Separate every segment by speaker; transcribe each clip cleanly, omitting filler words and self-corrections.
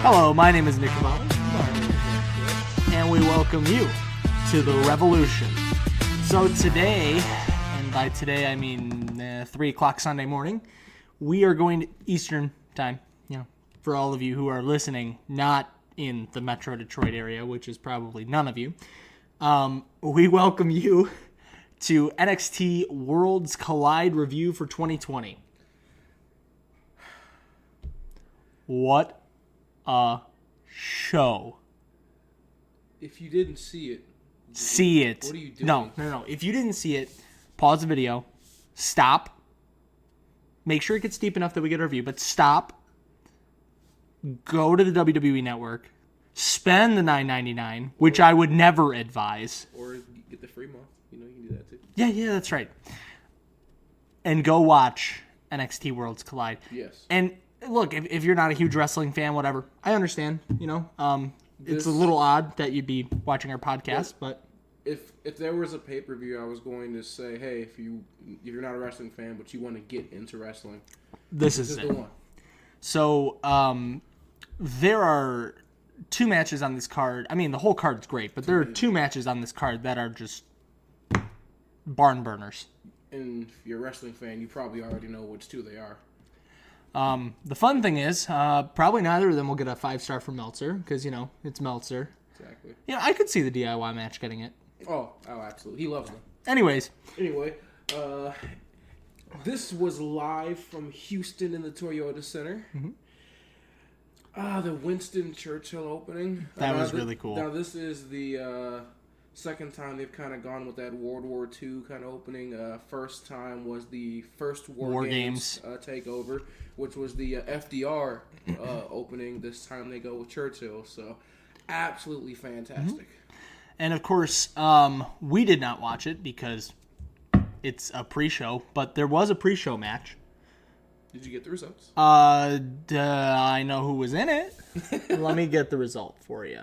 Speaker 1: Hello, my name is Nick, and we welcome you to the Wrevolution. So today, and by today I mean 3 o'clock Sunday morning, we are going to Eastern time, for all of you who are listening, not in the Metro Detroit area, which is probably none of you. We welcome you to NXT Worlds Collide review for 2020. What a show.
Speaker 2: If you didn't see it.
Speaker 1: See it.
Speaker 2: What are you doing?
Speaker 1: No. If you didn't see it, pause the video, stop, make sure it gets deep enough that we get a review, but stop, go to the WWE Network, spend the $9.99, which I would never advise.
Speaker 2: Or get the free month. You can do that too.
Speaker 1: Yeah, that's right. And go watch NXT Worlds Collide.
Speaker 2: Yes.
Speaker 1: And look, if you're not a huge wrestling fan, whatever, I understand, it's a little odd that you'd be watching our podcast, but
Speaker 2: if there was a pay-per-view, I was going to say, hey, if you're not a wrestling fan but you want to get into wrestling,
Speaker 1: this is
Speaker 2: the one.
Speaker 1: So, there are 2 matches on this card. I mean, the whole card's great, but there are 2 matches on this card that are just barn burners.
Speaker 2: And if you're a wrestling fan, you probably already know which 2 they are.
Speaker 1: The fun thing is, probably neither of them will get a 5-star from Meltzer, because, it's Meltzer.
Speaker 2: Exactly.
Speaker 1: I could see the DIY match getting it.
Speaker 2: Oh, absolutely. He loves them.
Speaker 1: Anyway,
Speaker 2: this was live from Houston in the Toyota Center.
Speaker 1: Mm-hmm.
Speaker 2: The Winston Churchill opening.
Speaker 1: That was really cool.
Speaker 2: Now, this is the second time they've kind of gone with that World War II kind of opening. First time was the first War Games takeover, which was the FDR opening. This time they go with Churchill. So, absolutely fantastic.
Speaker 1: Mm-hmm. And, of course, we did not watch it because it's a pre-show, but there was a pre-show match.
Speaker 2: Did you get the results?
Speaker 1: I know who was in it. Let me get the result for you.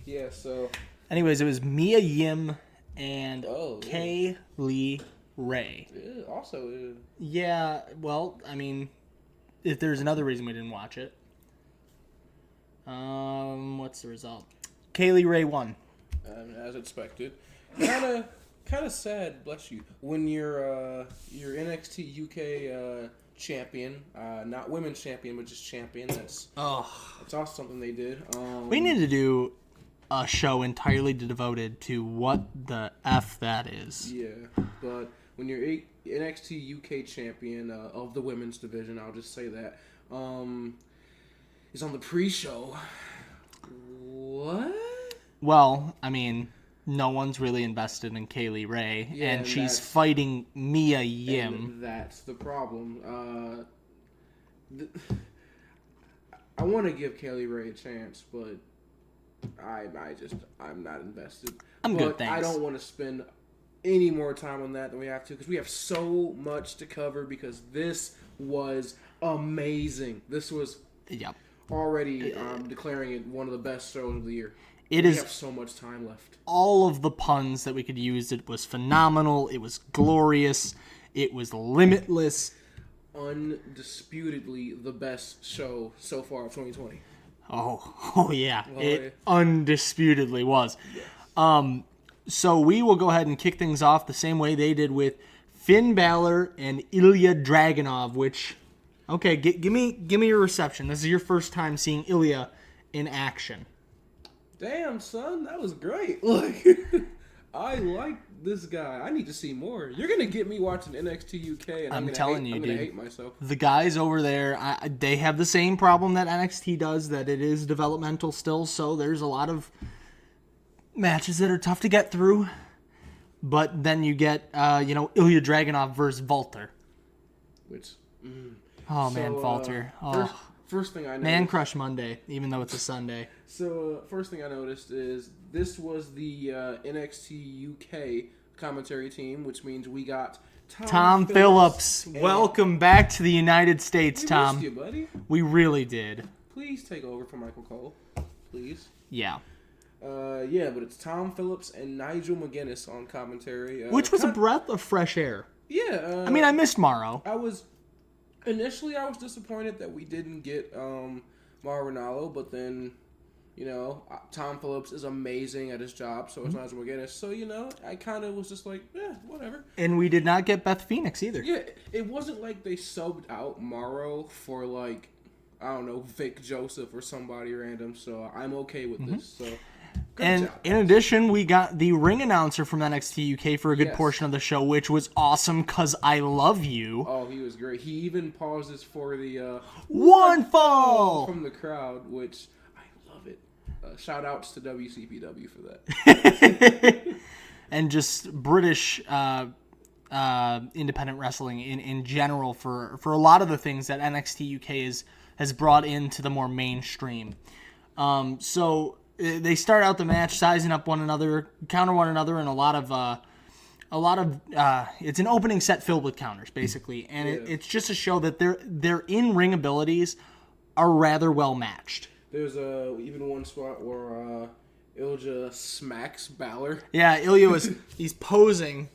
Speaker 2: Yeah, so...
Speaker 1: Anyways, it was Mia Yim and Kaylee Ray.
Speaker 2: Yeah, also...
Speaker 1: Yeah, well, I mean... If there's another reason we didn't watch it. What's the result? Kaylee Ray won.
Speaker 2: As expected. Kind of sad, bless you, when your NXT UK champion, not women's champion, but just champion. That's also something they did.
Speaker 1: We need to do a show entirely devoted to what the F that is.
Speaker 2: Yeah, but when you're NXT UK champion of the women's division, I'll just say that, is on the pre-show. What? Well,
Speaker 1: I mean, no one's really invested in Kaylee Ray, and she's fighting Mia Yim.
Speaker 2: And that's the problem. I want to give Kaylee Ray a chance, but I'm not invested.
Speaker 1: Good, thanks.
Speaker 2: I don't want to spend any more time on that than we have to, because we have so much to cover, because this was amazing. This was already declaring it one of the best shows of the year. We have so much time left.
Speaker 1: All of the puns that we could use. It was phenomenal. It was glorious. It was limitless.
Speaker 2: Undisputedly the best show so far of 2020.
Speaker 1: Oh yeah. It undisputedly was. Yeah. So we will go ahead and kick things off the same way they did with Finn Balor and Ilya Draganov, which, okay, give me your reception. This is your first time seeing Ilya in action.
Speaker 2: Damn, son, that was great. Look, I like this guy. I need to see more. You're going to get me watching NXT UK, and I'm going to hate myself.
Speaker 1: The guys over there, they have the same problem that NXT does, that it is developmental still, so there's a lot of matches that are tough to get through. But then you get, Ilya Dragunov versus Walter. Walter.
Speaker 2: First thing I noticed...
Speaker 1: Man Crush Monday, even though it's a Sunday.
Speaker 2: So, first thing I noticed is this was the NXT UK commentary team, which means we got
Speaker 1: Tom Phillips. Welcome back to the United States, Tom.
Speaker 2: We missed you, buddy.
Speaker 1: We really did.
Speaker 2: Please take over for Michael Cole. Please.
Speaker 1: Yeah.
Speaker 2: But it's Tom Phillips and Nigel McGuinness on commentary.
Speaker 1: Which was a breath of fresh air.
Speaker 2: Yeah.
Speaker 1: I mean, I missed Morrow.
Speaker 2: Initially I was disappointed that we didn't get Mauro Ranallo, but then, Tom Phillips is amazing at his job, so it's not as McGinnis. So, I kind of was just like, whatever.
Speaker 1: And we did not get Beth Phoenix either.
Speaker 2: Yeah, it wasn't like they subbed out Morrow for, like, I don't know, Vic Joseph or somebody random, so I'm okay with this. So,
Speaker 1: and
Speaker 2: job,
Speaker 1: in addition, we got the ring announcer from NXT UK for a good portion of the show, which was awesome because I love you.
Speaker 2: Oh, he was great. He even pauses for the
Speaker 1: one fall
Speaker 2: from the crowd, which I love it. Shout outs to WCPW for that.
Speaker 1: And just British independent wrestling in general for a lot of the things that NXT UK has brought into the more mainstream. So they start out the match sizing up one another, counter one another, and a lot of it's an opening set filled with counters basically, and it's just to show that their in-ring abilities are rather well matched.
Speaker 2: There's even one spot where Ilya smacks Balor.
Speaker 1: Yeah, Ilya he's posing,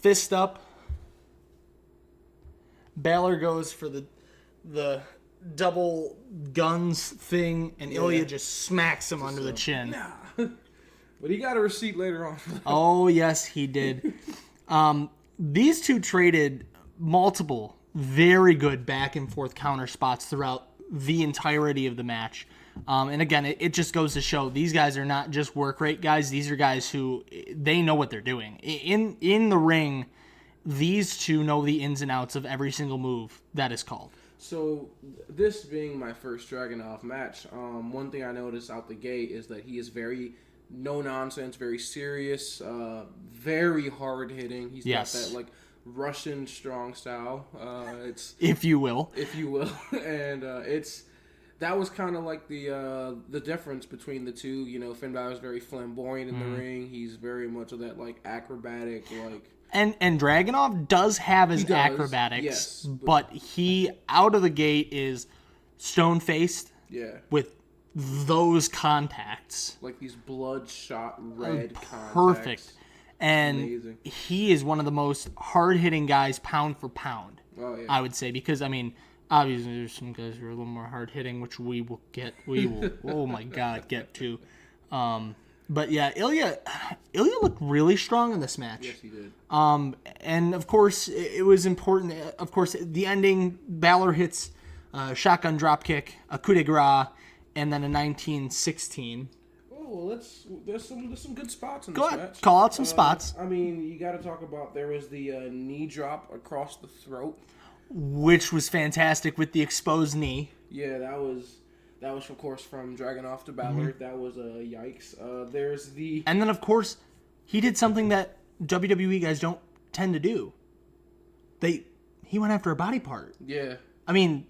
Speaker 1: fist up. Balor goes for the double guns thing, and Ilya just smacks him under the chin.
Speaker 2: Nah. But he got a receipt later on.
Speaker 1: Oh, yes, he did. These two traded multiple very good back and forth counter spots throughout the entirety of the match. And again, it just goes to show these guys are not just work rate guys. These are guys who they know what they're doing. In the ring, these two know the ins and outs of every single move that is called.
Speaker 2: So, this being my first Draganov match, one thing I noticed out the gate is that he is very no-nonsense, very serious, very hard-hitting. He's got that, like, Russian strong style. It's
Speaker 1: if you will.
Speaker 2: And that was kind of like the difference between the two. Finn Balor is very flamboyant in the ring. He's very much of that, like, acrobatic, like...
Speaker 1: And Draganov does have his acrobatics,
Speaker 2: yes,
Speaker 1: but he, out of the gate, is stone-faced with those contacts.
Speaker 2: Like these bloodshot red contacts.
Speaker 1: Perfect. And
Speaker 2: amazing.
Speaker 1: He is one of the most hard-hitting guys pound for pound, I would say. Because, I mean, obviously there's some guys who are a little more hard-hitting, which we will, oh my God, get to. But yeah, Ilya looked really strong in this match.
Speaker 2: Yes, he did.
Speaker 1: And of course, it was important. Of course, the ending, Balor hits a shotgun dropkick, a coup de grace, and then a 1916.
Speaker 2: Oh, well, there's some good spots in this
Speaker 1: Go ahead,
Speaker 2: match.
Speaker 1: call out some spots.
Speaker 2: I mean, you got to talk about there was the knee drop across the throat,
Speaker 1: which was fantastic with the exposed knee.
Speaker 2: Yeah, that was of course from Draganov to Balor. That was a yikes.
Speaker 1: And then of course he did something that WWE guys don't tend to do. He went after a body part.
Speaker 2: Yeah.
Speaker 1: I mean,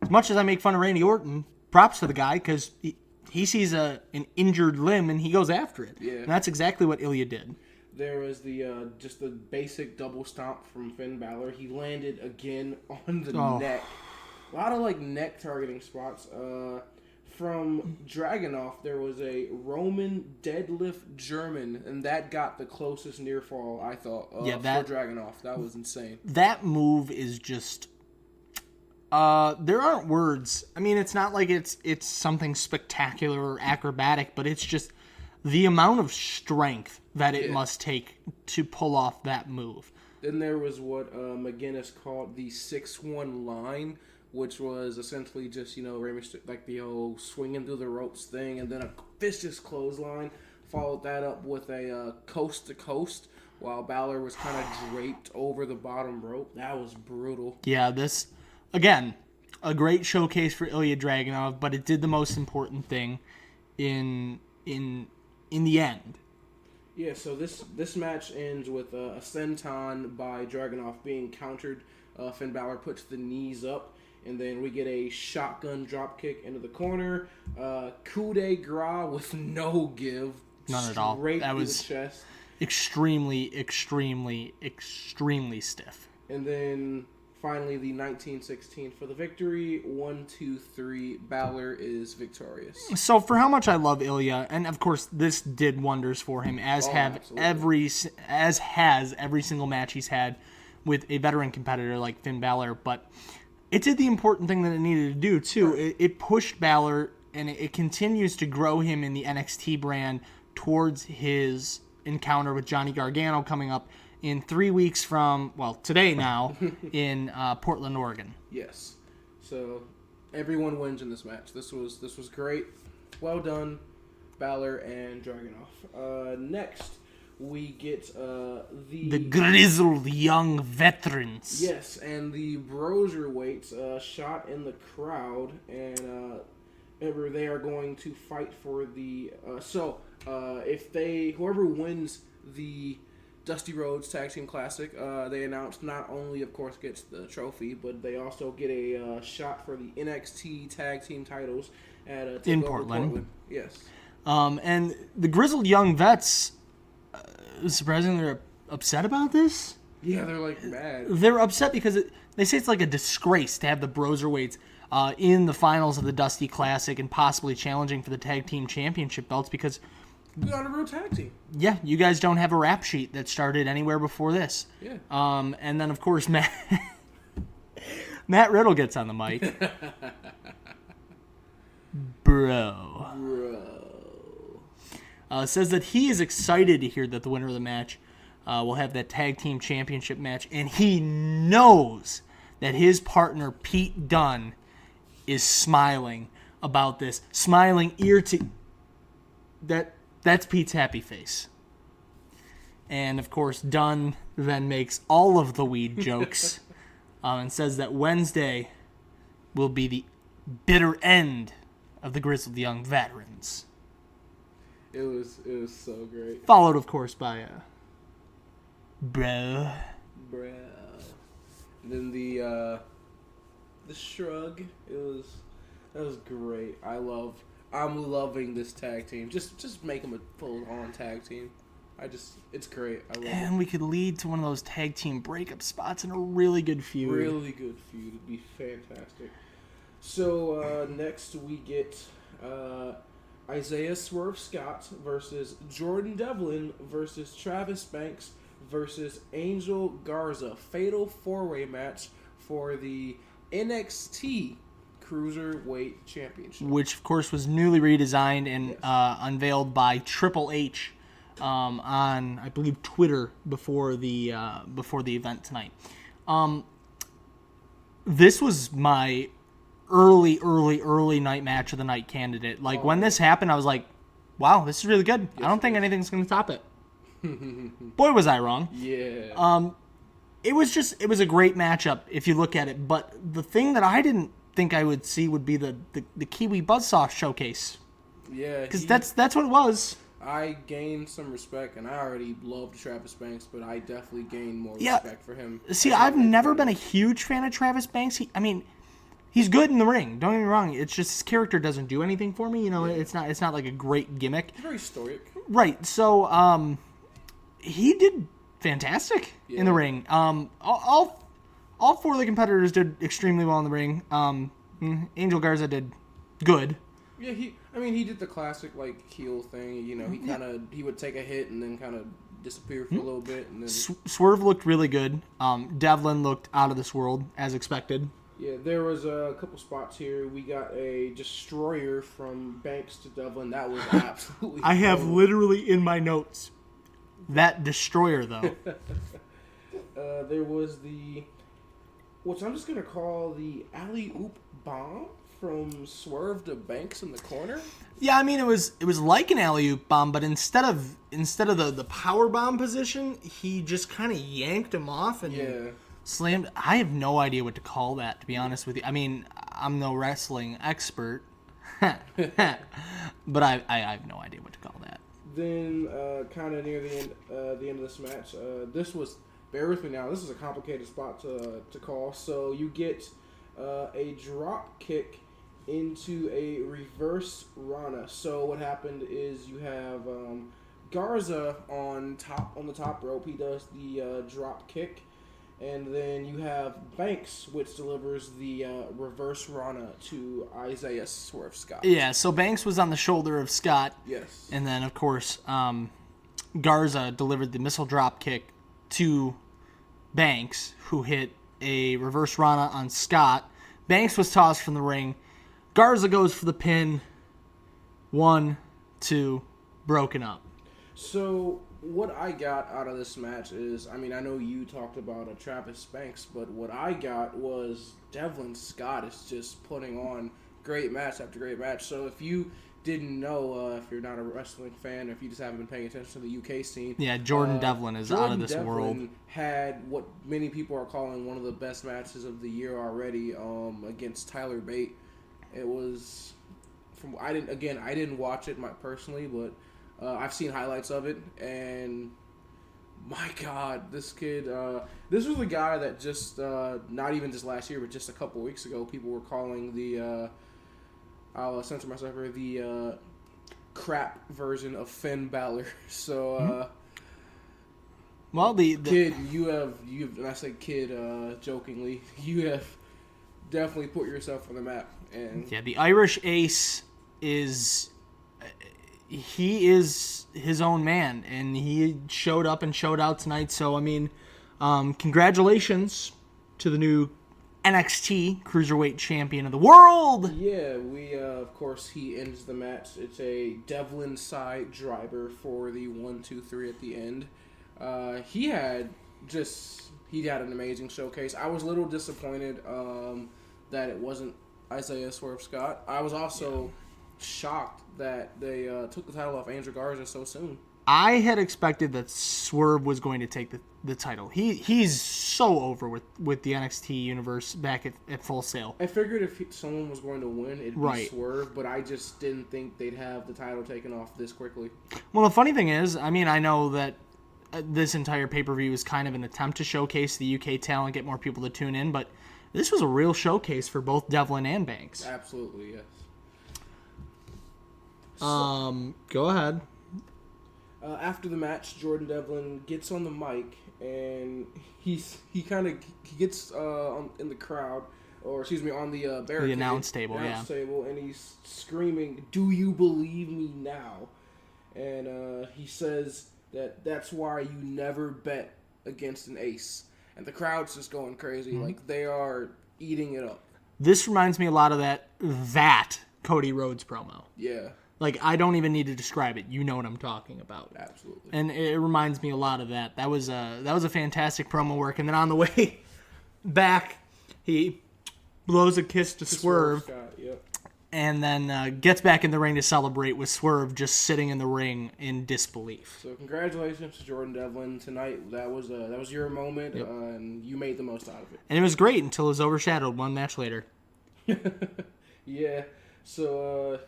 Speaker 1: as much as I make fun of Randy Orton, props to the guy because he sees an injured limb and he goes after it.
Speaker 2: Yeah.
Speaker 1: And that's exactly what Ilya did.
Speaker 2: There was just the basic double stomp from Finn Balor. He landed again on the neck. A lot of, like, neck targeting spots. From Draganov, there was a Roman deadlift German, and that got the closest near fall, I thought, for Draganov. That was insane.
Speaker 1: That move is just... there aren't words. I mean, it's not like it's something spectacular or acrobatic, but it's just the amount of strength that it must take to pull off that move.
Speaker 2: Then there was what McGinnis called the 6-1 line, which was essentially just, like the old swinging through the ropes thing, and then a vicious clothesline. Followed that up with a coast-to-coast, while Balor was kind of draped over the bottom rope. That was brutal.
Speaker 1: Yeah, this, again, a great showcase for Ilya Dragunov, but it did the most important thing in the end.
Speaker 2: Yeah, so this match ends with a senton by Dragunov being countered. Finn Balor puts the knees up. And then we get a shotgun dropkick into the corner. Coup de grace with no give.
Speaker 1: None at all.
Speaker 2: That was the chest.
Speaker 1: Extremely, extremely, extremely stiff.
Speaker 2: And then finally the 1916 for the victory. 1, 2, 3. Balor is victorious.
Speaker 1: So for how much I love Ilya, and of course this did wonders for him, as has every single match he's had with a veteran competitor like Finn Balor, but it did the important thing that it needed to do, too.
Speaker 2: Right.
Speaker 1: It pushed Balor, and it continues to grow him in the NXT brand towards his encounter with Johnny Gargano coming up in 3 weeks from, well, today now, in Portland, Oregon.
Speaker 2: Yes. So everyone wins in this match. This was great. Well done, Balor and Draganov. Next, we get
Speaker 1: the Grizzled Young veterans.
Speaker 2: Yes, and the Broserweights shot in the crowd, and they are going to fight for the. Whoever wins the Dusty Rhodes Tag Team Classic, they announced not only, of course, gets the trophy, but they also get a shot for the NXT Tag Team titles at
Speaker 1: in Portland.
Speaker 2: Yes.
Speaker 1: And the Grizzled Young vets, surprisingly, they're upset about this.
Speaker 2: Yeah, they're like mad.
Speaker 1: They're upset because they say it's like a disgrace to have the Broserweights in the finals of the Dusty Classic and possibly challenging for the Tag Team Championship belts because
Speaker 2: we got a real tag team.
Speaker 1: Yeah, you guys don't have a rap sheet that started anywhere before this.
Speaker 2: Yeah.
Speaker 1: And then, of course, Matt Riddle gets on the mic. Bro. Says that he is excited to hear that the winner of the match will have that Tag Team Championship match, and he knows that his partner, Pete Dunne, is smiling about this. Smiling ear to... That's Pete's happy face. And, of course, Dunn then makes all of the weed jokes and says that Wednesday will be the bitter end of the Grizzled Young veterans.
Speaker 2: It was so great.
Speaker 1: Followed, of course, by bro.
Speaker 2: And then the shrug. That was great. I'm loving this tag team. Just make them a full-on tag team. It's great. I love it.
Speaker 1: And we could lead to one of those tag team breakup spots in a really good feud.
Speaker 2: Really good feud. It'd be fantastic. So next we get Isaiah Swerve Scott versus Jordan Devlin versus Travis Banks versus Angel Garza. Fatal 4-way match for the NXT Cruiserweight Championship,
Speaker 1: which of course was newly redesigned and unveiled by Triple H on, I believe, Twitter before the event tonight. This was my early night match of the night candidate. Like when this happened, I was like, "Wow, this is really good." Yes, I don't think anything's going to top it. Boy, was I wrong.
Speaker 2: Yeah.
Speaker 1: It was a great matchup if you look at it. But the thing that I didn't think I would see would be the Kiwi Buzzsaw showcase.
Speaker 2: Yeah,
Speaker 1: because that's what it was.
Speaker 2: I gained some respect, and I already loved Travis Banks, but I definitely gained more respect for him.
Speaker 1: See, I've never been a huge fan of Travis Banks. He's good in the ring. Don't get me wrong. It's just his character doesn't do anything for me. You know, it's not like a great gimmick.
Speaker 2: He's very stoic.
Speaker 1: Right. So he did fantastic in the ring. All four of the competitors did extremely well in the ring. Angel Garza did good.
Speaker 2: Yeah, he did the classic like heel thing. You know, he would take a hit and then kind of disappear for a little bit, and then
Speaker 1: Swerve looked really good. Devlin looked out of this world as expected.
Speaker 2: Yeah, there was a couple spots here. We got a destroyer from Banks to Devlin. That was absolutely.
Speaker 1: I have literally in my notes that destroyer though.
Speaker 2: There was which I'm just gonna call the alley-oop bomb from Swerve to Banks in the corner.
Speaker 1: Yeah, I mean it was like an alley-oop bomb, but instead of the power bomb position, he just kind of yanked him off and slammed. I have no idea what to call that, to be honest with you. I mean, I'm no wrestling expert, but I have no idea what to call that.
Speaker 2: Then, kind of near the end of this match, this was. Bear with me now. This is a complicated spot to call. So you get a drop kick into a reverse Rana. So what happened is you have Garza on the top rope. He does the drop kick, and then you have Banks, which delivers the reverse Rana to Isaiah Swerve Scott.
Speaker 1: Yeah. So Banks was on the shoulder of Scott.
Speaker 2: Yes.
Speaker 1: And then of course Garza delivered the missile drop kick to Banks, who hit a reverse Rana on Scott. Banks was tossed from the ring. Garza goes for the pin. 1, 2, broken up.
Speaker 2: So what I got out of this match is, I mean, I know you talked about Travis Banks, but what I got was Devlin Scott is just putting on great match after great match. So if you didn't know, if you're not a wrestling fan, if you just haven't been paying attention to the UK scene,
Speaker 1: Jordan Devlin is out of this world.
Speaker 2: Had what many people are calling one of the best matches of the year already, against Tyler Bate. It was I didn't watch it personally, but I've seen highlights of it, and my God, this kid, this was the guy that just, not even just last year, but just a couple weeks ago, people were calling the, I'll censor myself here, the crap version of Finn Balor. So,
Speaker 1: well, the
Speaker 2: kid, you have, and I say kid jokingly, you have definitely put yourself on the map. And
Speaker 1: yeah, the Irish Ace is his own man, and he showed up and showed out tonight. So, I mean, congratulations to the new NXT Cruiserweight Champion of the World.
Speaker 2: Yeah, of course, he ends the match. It's a Devlin side driver for the 1, 2, 3 at the end. He had an amazing showcase. I was a little disappointed that it wasn't Isaiah Swerve Scott. I was also shocked that they took the title off Angel Garza so soon.
Speaker 1: I had expected that Swerve was going to take the title. He's so over with the NXT universe back at Full Sail.
Speaker 2: I figured if someone was going to win, it'd be Swerve, but I just didn't think they'd have the title taken off this quickly.
Speaker 1: Well, the funny thing is, I mean, I know that this entire pay-per-view is kind of an attempt to showcase the UK talent, get more people to tune in, but this was a real showcase for both Devlin and Banks.
Speaker 2: Absolutely, yes.
Speaker 1: Go ahead.
Speaker 2: After the match, Jordan Devlin gets on the mic, and he gets in the crowd, or excuse me, on the barricade,
Speaker 1: the announce table,
Speaker 2: and he's screaming, "Do you believe me now?" And he says that's why you never bet against an ace, and the crowd's just going crazy, like they are eating it up.
Speaker 1: This reminds me a lot of that Cody Rhodes promo.
Speaker 2: Yeah.
Speaker 1: Like, I don't even need to describe it. You know what I'm talking about.
Speaker 2: Absolutely.
Speaker 1: And it reminds me a lot of that. That was a fantastic promo work. And then on the way back, he blows a kiss to Swerve.
Speaker 2: Scott, yep.
Speaker 1: And then gets back in the ring to celebrate with Swerve just sitting in the ring in disbelief.
Speaker 2: So congratulations to Jordan Devlin tonight. That was your moment, and you made the most out of it.
Speaker 1: And it was great until it was overshadowed one match later.
Speaker 2: Yeah. So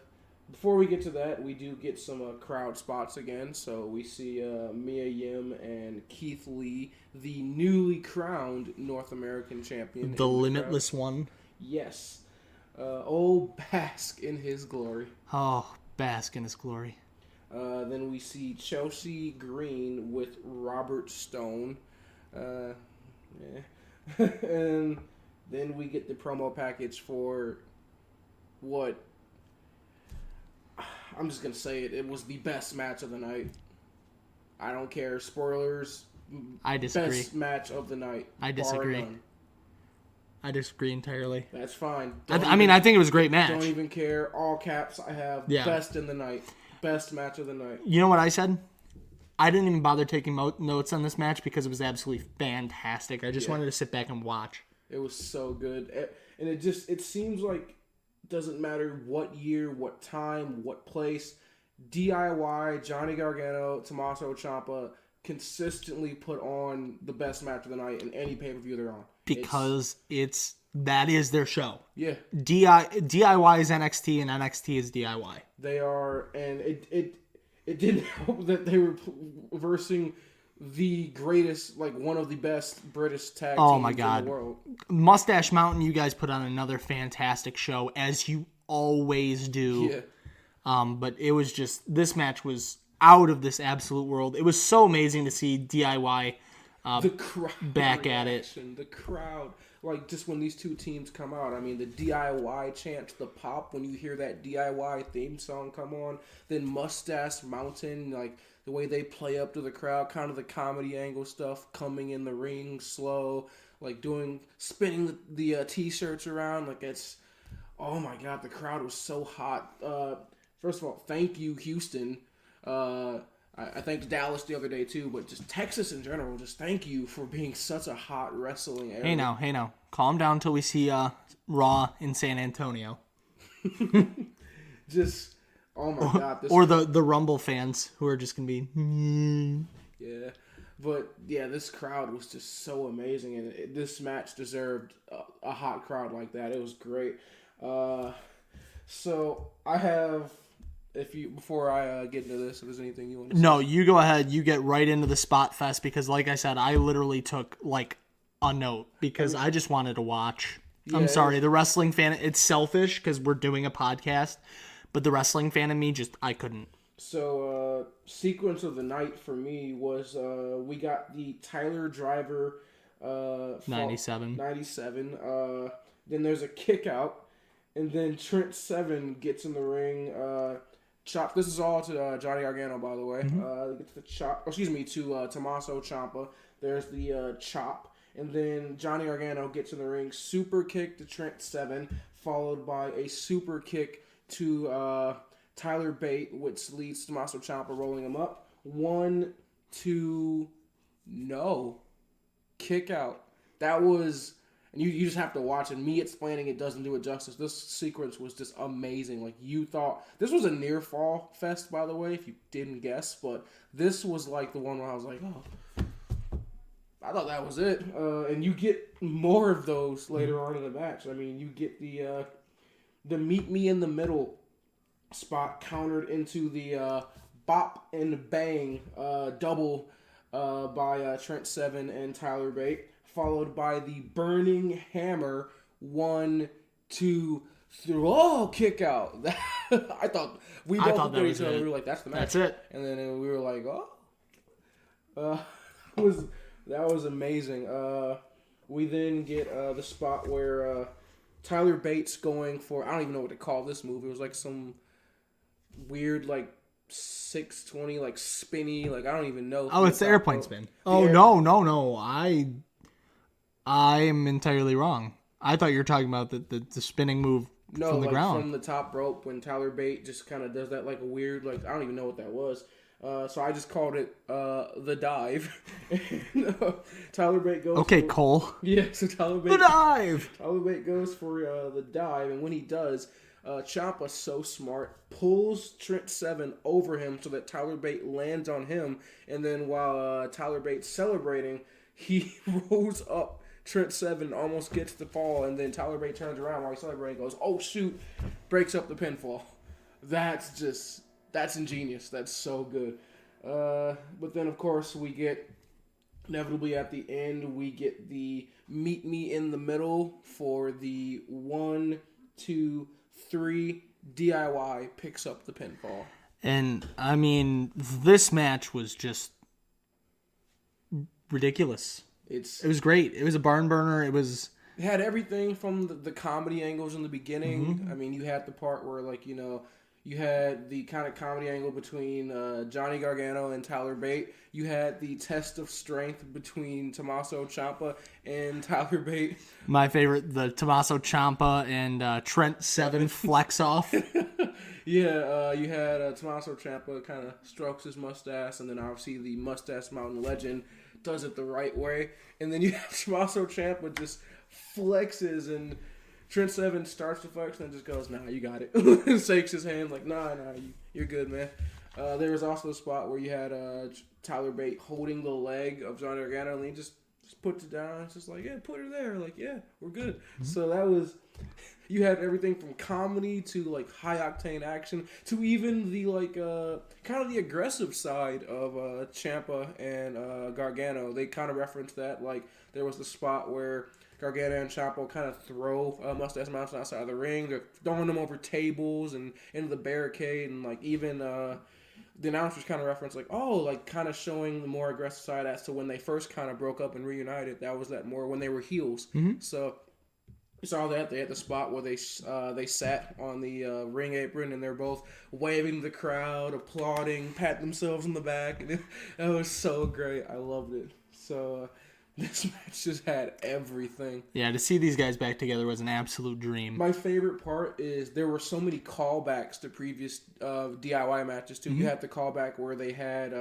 Speaker 2: before we get to that, we do get some crowd spots again. So we see Mia Yim and Keith Lee, the newly crowned North American champion.
Speaker 1: The limitless one.
Speaker 2: Yes. Bask in his glory.
Speaker 1: Oh, bask in his glory.
Speaker 2: Then we see Chelsea Green with Robert Stone. And then we get the promo package for what... I'm just going to say it. It was the best match of the night. I don't care. Spoilers.
Speaker 1: I disagree.
Speaker 2: Best match of the night.
Speaker 1: I disagree. I disagree entirely.
Speaker 2: That's fine.
Speaker 1: I think it was a great match.
Speaker 2: Don't even care. All caps I have.
Speaker 1: Yeah.
Speaker 2: Best in the night. Best match of the night.
Speaker 1: You know what I said? I didn't even bother taking notes on this match because it was absolutely fantastic. I just wanted to sit back and watch.
Speaker 2: It was so good. And it seems like doesn't matter what year, what time, what place, DIY, Johnny Gargano, Tommaso Ciampa consistently put on the best match of the night in any pay-per-view they're on.
Speaker 1: Because that is their show. Yeah. DIY is NXT and NXT is DIY.
Speaker 2: They are, and it didn't help that they were versing the greatest, like one of the best British tag teams in the world.
Speaker 1: Mustache Mountain, you guys put on another fantastic show, as you always do. Yeah. But it was just, this match was out of this absolute world. It was so amazing to see DIY
Speaker 2: the crowd
Speaker 1: back reaction,
Speaker 2: at it. The crowd. like just when these two teams come out. I mean, the DIY chant, the pop when you hear that DIY theme song come on, then Mustache Mountain, like the way they play up to the crowd, kind of the comedy angle stuff, coming in the ring slow, like spinning the t-shirts around, like it's, oh my god, the crowd was so hot. First of all, thank you, Houston. I thanked Dallas the other day too, but just Texas in general, just thank you for being such a hot wrestling area.
Speaker 1: Hey now, calm down till we see Raw in San Antonio.
Speaker 2: Just, oh my god.
Speaker 1: Or the Rumble fans who are just going to be...
Speaker 2: Yeah, but yeah, this crowd was just so amazing, and this match deserved a hot crowd like that. It was great. So I have... Before I get into this, if there's anything you want to say.
Speaker 1: No, you go ahead. You get right into the spot fest because, like I said, I literally took like a note because I just wanted to watch. Yeah, I'm sorry, the wrestling fan. It's selfish because we're doing a podcast, but the wrestling fan in me I couldn't.
Speaker 2: So, sequence of the night for me was we got the Tyler Driver
Speaker 1: 97.
Speaker 2: Then there's a kick out, and then Trent Seven gets in the ring. Chop. This is all to Johnny Gargano, by the way. Gets the chop. To Tommaso Ciampa. There's the chop, and then Johnny Gargano gets in the ring. Super kick to Trent Seven, followed by a super kick to Tyler Bate, which leads Tommaso Ciampa rolling him up. 1, 2, no, kick out. That was. And you just have to watch it. Me explaining it doesn't do it justice. This sequence was just amazing. Like, you thought... This was a near fall fest, by the way, if you didn't guess. But this was like the one where I was like, oh... I thought that was it. And you get more of those later on in the match. I mean, you get the meet me in the middle spot countered into the bop and bang double by Trent Seven and Tyler Bate. Followed by the burning hammer, 1, 2, 3, kick out. I thought we both looked at each other. We were like, "That's the match."
Speaker 1: That's it.
Speaker 2: And then we were like, "Oh, that was amazing." We then get the spot where Tyler Bate's going for, I don't even know what to call this move. It was like some weird 620 spinny, I don't even know.
Speaker 1: Oh, it's the airplane spin. No. I'm entirely wrong. I thought you were talking about the spinning move from the ground.
Speaker 2: From the top rope when Tyler Bate just kind of does that a weird, I don't even know what that was. So I just called it the dive. Tyler Bate goes
Speaker 1: Cole.
Speaker 2: Yeah, so Tyler Bate...
Speaker 1: The dive!
Speaker 2: Tyler Bate goes for the dive, and when he does, Ciampa's so smart, pulls Trent Seven over him so that Tyler Bate lands on him, and then while Tyler Bate's celebrating, he rolls up Trent Seven, almost gets the fall, and then Tyler Bate turns around while he's celebrating and goes, oh shoot, breaks up the pinfall. That's ingenious. That's so good. But then, of course, we get, inevitably at the end, we get the meet me in the middle for the 1, 2, 3 DIY picks up the pinfall.
Speaker 1: And, I mean, this match was just ridiculous. It was great. It was a barn burner. It
Speaker 2: had everything from the comedy angles in the beginning. Mm-hmm. I mean, you had the part where, you had the kind of comedy angle between Johnny Gargano and Tyler Bate. You had the test of strength between Tommaso Ciampa and Tyler Bate.
Speaker 1: My favorite, the Tommaso Ciampa and Trent Seven flex off.
Speaker 2: Yeah, you had Tommaso Ciampa kind of strokes his mustache, and then obviously the Mustache Mountain legend does it the right way. And then you have Tommaso Ciampa just flexes, and Trent Seven starts to flex and then just goes, nah, you got it. And shakes his hand like, nah, you're good, man. There was also a spot where you had Tyler Bate holding the leg of Johnny Gargano, and he just puts it down. It's just like, yeah, put her there. Like, yeah, we're good. Mm-hmm. So that was... You had everything from comedy to high octane action to even the kind of the aggressive side of Ciampa and Gargano. They kind of referenced that. There was the spot where Gargano and Ciampa kind of throw Mustache Mountain outside of the ring. They're throwing them over tables and into the barricade, and even the announcers kind of referenced like, oh, like kind of showing the more aggressive side as to when they first kind of broke up and reunited. That was that more when they were heels. So you saw that they had the spot where they sat on the ring apron and they're both waving to the crowd, applauding, patting themselves on the back, and that was so great. I loved it. So this match just had everything.
Speaker 1: Yeah, to see these guys back together was an absolute dream.
Speaker 2: My favorite part is there were so many callbacks to previous DIY matches too. You had the callback where they had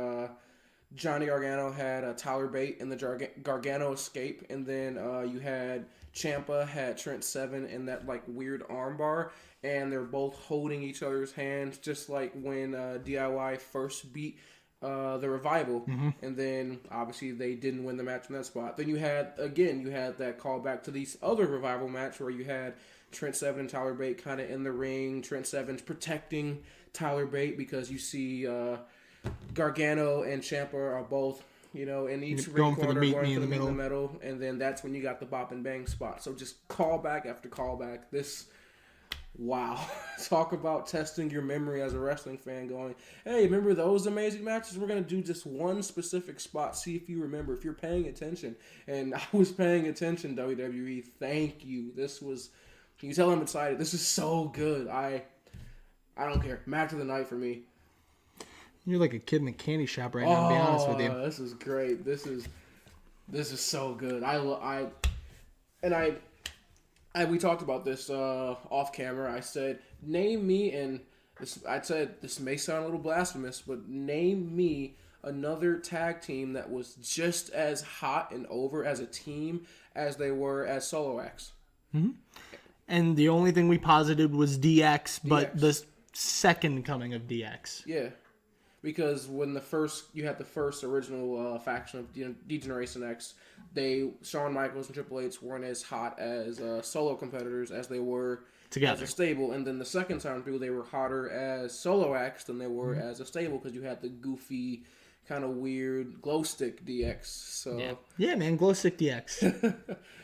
Speaker 2: Johnny Gargano had Tyler Bate in the Gargano escape, and then you had Ciampa had Trent Seven in that like weird armbar, and they're both holding each other's hands, just like when DIY first beat the Revival, and then obviously they didn't win the match in that spot. Then you had that callback to these other Revival match where you had Trent Seven and Tyler Bate kind of in the ring. Trent Seven's protecting Tyler Bate because you see Gargano and Ciampa are both, in each ring corner going for the meat in the middle, and then that's when you got the bop and bang spot. So just callback after callback. Wow. Talk about testing your memory as a wrestling fan going, hey, remember those amazing matches? We're going to do just one specific spot. See if you remember, if you're paying attention. And I was paying attention, WWE. Thank you. Can you tell I'm excited? This is so good. I don't care. Match of the night for me.
Speaker 1: You're like a kid in a candy shop right now, to be honest with you.
Speaker 2: This is great. This is so good. We talked about this off camera. I said, name me, and this may sound a little blasphemous, but name me another tag team that was just as hot and over as a team as they were as solo acts.
Speaker 1: And the only thing we posited was DX, but the second coming of DX.
Speaker 2: Yeah. Because when you had the first original faction of D-Generation X, Shawn Michaels and Triple H weren't as hot as solo competitors as they were
Speaker 1: together
Speaker 2: as a stable. And then the second time through, they were hotter as solo acts than they were as a stable because you had the goofy, kind of weird glow stick DX. So
Speaker 1: yeah, man, glow stick DX.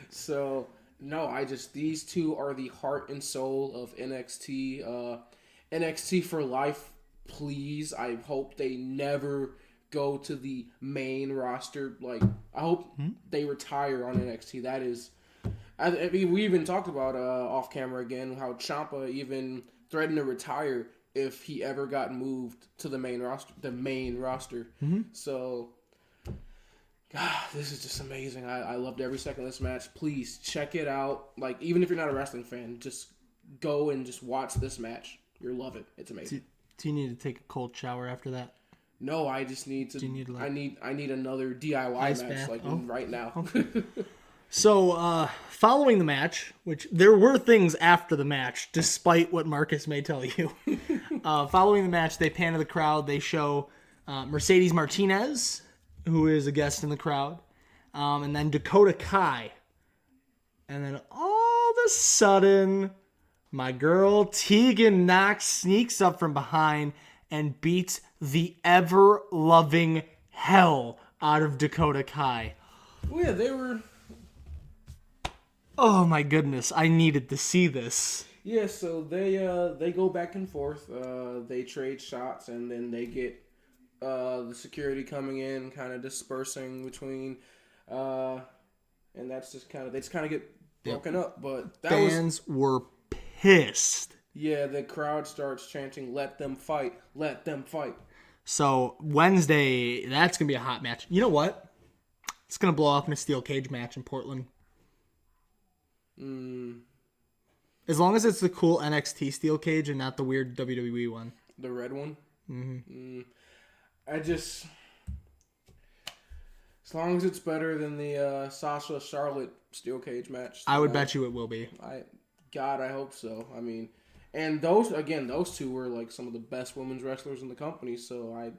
Speaker 2: So no, these two are the heart and soul of NXT. NXT for life. Please, I hope they never go to the main roster. Like, I hope they retire on NXT. That is, I mean, we even talked about off camera again how Ciampa even threatened to retire if he ever got moved to the main roster. So, God, this is just amazing. I loved every second of this match. Please check it out. Like, even if you're not a wrestling fan, just go and just watch this match. You'll love it. It's amazing.
Speaker 1: Do you need to take a cold shower after that?
Speaker 2: No, I just need to. I need another DIY match right now. Okay.
Speaker 1: So, following the match, which there were things after the match, despite what Marcus may tell you. Following the match, they pan to the crowd. They show Mercedes Martinez, who is a guest in the crowd, and then Dakota Kai. And then all of a sudden, my girl Tegan Knox sneaks up from behind and beats the ever-loving hell out of Dakota Kai.
Speaker 2: Well, yeah, they were...
Speaker 1: Oh my goodness, I needed to see this.
Speaker 2: Yeah, so they go back and forth. They trade shots, and then they get the security coming in, kind of dispersing between... and that's just kind of... They just kind of get broken up, but...
Speaker 1: Fans were pissed.
Speaker 2: Yeah, the crowd starts chanting, let them fight, let them fight.
Speaker 1: So, Wednesday, that's going to be a hot match. You know what? It's going to blow off in a steel cage match in Portland. As long as it's the cool NXT steel cage and not the weird WWE one.
Speaker 2: The red one? As long as it's better than the Sasha Charlotte steel cage match.
Speaker 1: I would bet you it will be.
Speaker 2: I hope so. I mean, and those two were like some of the best women's wrestlers in the company. So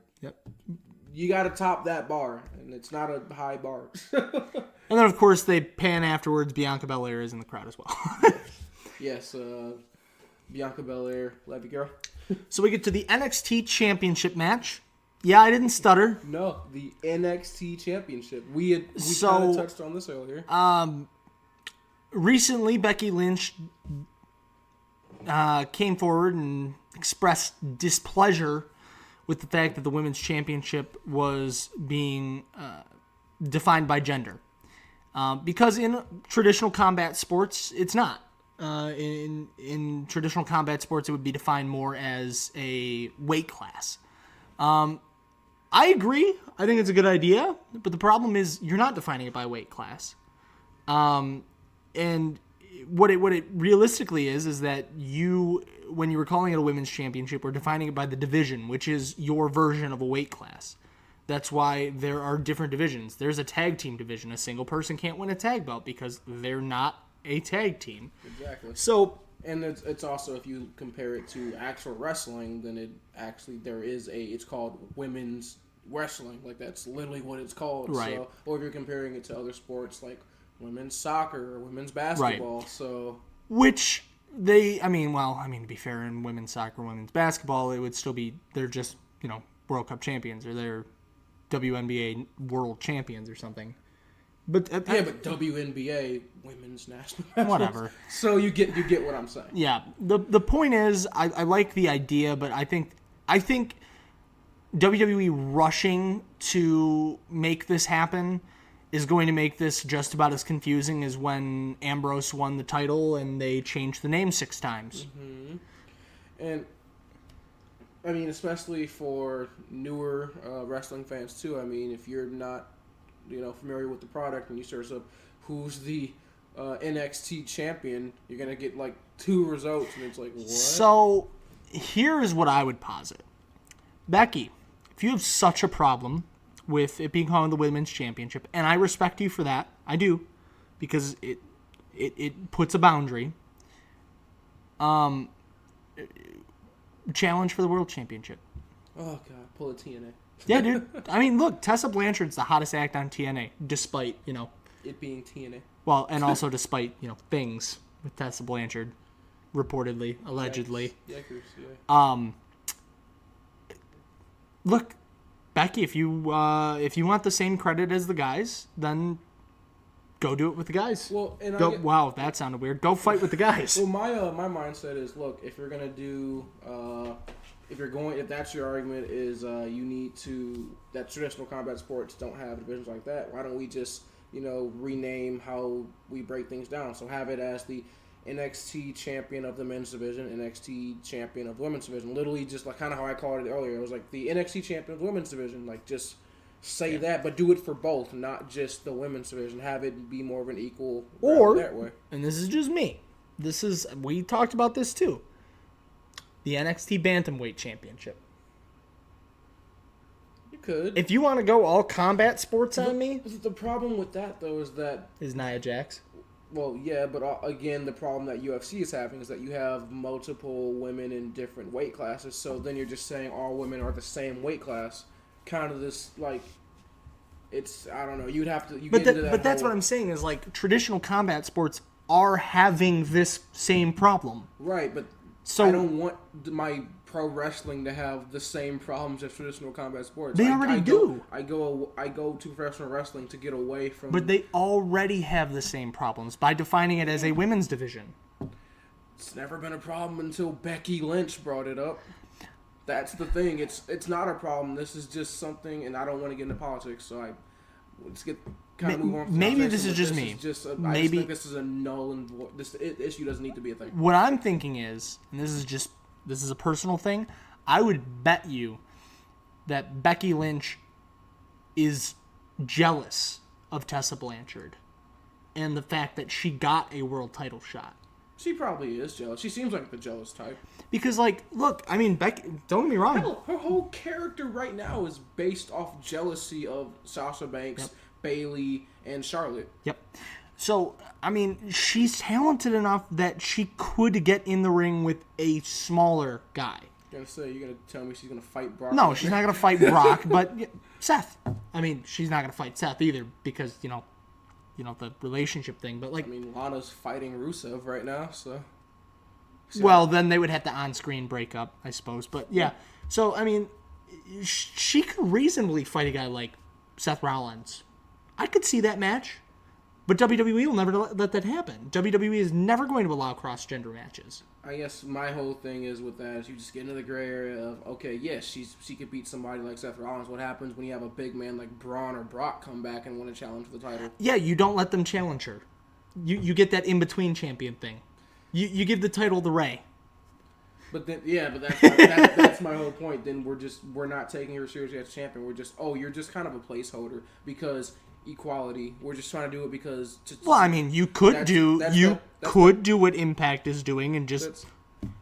Speaker 2: you got to top that bar, and it's not a high bar.
Speaker 1: And then of course they pan afterwards. Bianca Belair is in the crowd as well.
Speaker 2: Yes, Bianca Belair, love you, girl.
Speaker 1: So we get to the NXT Championship match. Yeah, I didn't stutter.
Speaker 2: No, the NXT Championship. We kind of touched on this earlier.
Speaker 1: Recently, Becky Lynch came forward and expressed displeasure with the fact that the women's championship was being defined by gender. Because in traditional combat sports, it's not. In traditional combat sports, it would be defined more as a weight class. I agree. I think it's a good idea, but the problem is you're not defining it by weight class. And what it realistically is that when you were calling it a women's championship, we're defining it by the division, which is your version of a weight class. That's why there are different divisions. There's a tag team division. A single person can't win a tag belt because they're not a tag team.
Speaker 2: Exactly.
Speaker 1: So,
Speaker 2: and it's also, if you compare it to actual wrestling, then it's called women's wrestling. Like, that's literally what it's called.
Speaker 1: Right.
Speaker 2: So, or if you're comparing it to other sports like women's soccer or women's basketball. Right. So,
Speaker 1: which to be fair, in women's soccer, women's basketball, it would still be, they're just, World Cup champions, or they're WNBA world champions or something. But
Speaker 2: but WNBA women's national
Speaker 1: whatever.
Speaker 2: So you get what I'm saying.
Speaker 1: Yeah. The point is, I like the idea, but I think WWE rushing to make this happen is going to make this just about as confusing as when Ambrose won the title and they changed the name 6 times.
Speaker 2: Mm-hmm. And I mean, especially for newer wrestling fans too. I mean, if you're not, familiar with the product and you search up who's the NXT champion, you're gonna get like 2 results, and it's like, what?
Speaker 1: So here is what I would posit, Becky. If you have such a problem with it being called the Women's Championship, and I respect you for that, I do, because it puts a boundary. Challenge for the World Championship.
Speaker 2: Oh, God. Pull a TNA.
Speaker 1: Yeah, dude. I mean, look, Tessa Blanchard's the hottest act on TNA, despite,
Speaker 2: it being TNA.
Speaker 1: Well, and also despite, things with Tessa Blanchard, reportedly, allegedly.
Speaker 2: Yikers, yeah.
Speaker 1: Look, Becky, if you want the same credit as the guys, then go do it with the guys.
Speaker 2: Well, and
Speaker 1: wow, that sounded weird. Go fight with the guys.
Speaker 2: Well, my mindset is, look, if you're gonna do, if that's your argument, is you need to, that traditional combat sports don't have divisions like that. Why don't we just rename how we break things down? So have it as the NXT champion of the men's division, NXT champion of the women's division. Literally, just like kind of how I called it earlier. It was like the NXT champion of the women's division. Like, just say that, but do it for both, not just the women's division. Have it be more of an equal that way.
Speaker 1: And this is just me. We talked about this too. The NXT Bantamweight Championship.
Speaker 2: You could.
Speaker 1: If you want to go all combat sports on me.
Speaker 2: The problem with that, though, is
Speaker 1: Nia Jax.
Speaker 2: Well, yeah, but again, the problem that UFC is having is that you have multiple women in different weight classes, so then you're just saying all women are the same weight class. Kind of this, like, it's, I don't know, you'd have to,
Speaker 1: But that's what I'm saying is, like, traditional combat sports are having this same problem.
Speaker 2: Right, but so I don't want my pro wrestling to have the same problems as traditional combat sports.
Speaker 1: They already do.
Speaker 2: I go to professional wrestling to get away from...
Speaker 1: But they already have the same problems by defining it as a women's division.
Speaker 2: It's never been a problem until Becky Lynch brought it up. That's the thing. It's not a problem. This is just something, and I don't want to get into politics, so let's get kind of move on.
Speaker 1: Maybe this is just me.
Speaker 2: I just think this is a null and void. This issue doesn't need to be a thing.
Speaker 1: What I'm thinking is, and this is a personal thing, I would bet you that Becky Lynch is jealous of Tessa Blanchard and the fact that she got a world title shot.
Speaker 2: She probably is jealous. She seems like the jealous type.
Speaker 1: Because, like, look, I mean, Becky, don't get me wrong.
Speaker 2: Hell, her whole character right now is based off jealousy of Sasha Banks, Bayley, and Charlotte.
Speaker 1: Yep. So, I mean, she's talented enough that she could get in the ring with a smaller guy.
Speaker 2: You're gonna tell me she's gonna fight Brock?
Speaker 1: No, she's not gonna fight Brock, but Seth. I mean, she's not gonna fight Seth either because, the relationship thing, but like...
Speaker 2: I mean, Lana's fighting Rusev right now, so...
Speaker 1: Well, then they would have to on-screen break up, I suppose, but yeah. So, I mean, she could reasonably fight a guy like Seth Rollins. I could see that match. But WWE will never let that happen. WWE is never going to allow cross-gender matches.
Speaker 2: I guess my whole thing is with that is you just get into the gray area of, okay, yes, she could beat somebody like Seth Rollins. What happens when you have a big man like Braun or Brock come back and win a challenge for the title?
Speaker 1: Yeah, you don't let them challenge her. You get that in-between champion thing. You give the title to Rey.
Speaker 2: But then, that's my whole point. Then we're not taking her seriously as champion. We're just, you're just kind of a placeholder because equality. We're just trying to do it because.
Speaker 1: You could do what Impact is doing and just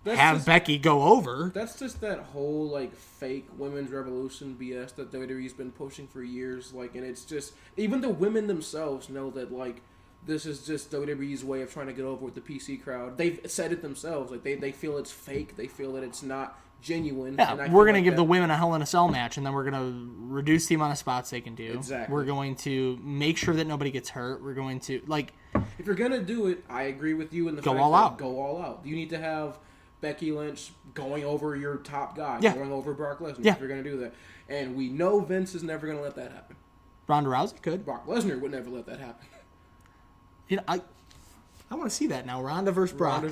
Speaker 1: have Becky go over.
Speaker 2: That's just that whole like fake women's revolution BS that WWE's been pushing for years. Like, and it's just even the women themselves know that like. This is just WWE's way of trying to get over with the PC crowd. They've said it themselves. Like they feel it's fake. They feel that it's not genuine.
Speaker 1: Yeah, we're going to give the women a Hell in a Cell match, and then we're going to reduce the amount of spots they can do.
Speaker 2: Exactly.
Speaker 1: We're going to make sure that nobody gets hurt. We're going to,
Speaker 2: if you're going to do it, I agree with you in the fact that go all out. You need to have Becky Lynch going over your top guy, going over Brock Lesnar if you're going to do that. And we know Vince is never going to let that happen.
Speaker 1: Ronda Rousey could.
Speaker 2: Brock Lesnar would never let that happen.
Speaker 1: I want to see that now. Ronda versus Brock.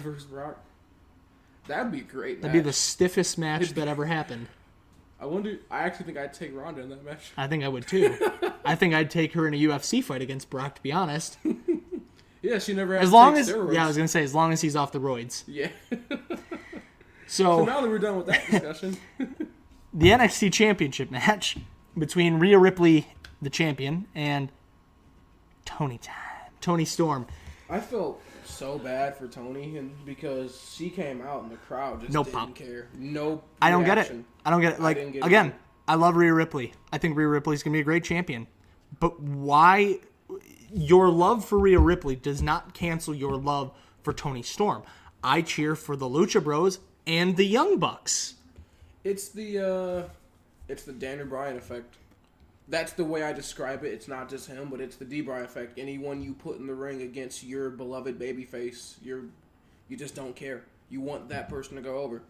Speaker 2: That'd be a great match.
Speaker 1: That'd be the stiffest match that ever happened.
Speaker 2: I actually think I'd take Ronda in that match.
Speaker 1: I think I would too. I think I'd take her in a UFC fight against Brock, to be honest.
Speaker 2: Yeah, she never has
Speaker 1: steroids. Yeah, I was going to say, as long as he's off the roids.
Speaker 2: Yeah.
Speaker 1: So
Speaker 2: now that we're done with that discussion.
Speaker 1: The NXT Championship match between Rhea Ripley, the champion, and Toni Storm.
Speaker 2: I felt so bad for Toni because she came out and the crowd just didn't care. No
Speaker 1: I don't get it. Like, again, I love Rhea Ripley. I think Rhea Ripley's going to be a great champion. But why your love for Rhea Ripley does not cancel your love for Toni Storm. I cheer for the Lucha Bros and the Young Bucks.
Speaker 2: It's the Daniel Bryan effect. That's the way I describe it. It's not just him, but it's the D-Bryan effect. Anyone you put in the ring against your beloved babyface, you just don't care. You want that person to go over.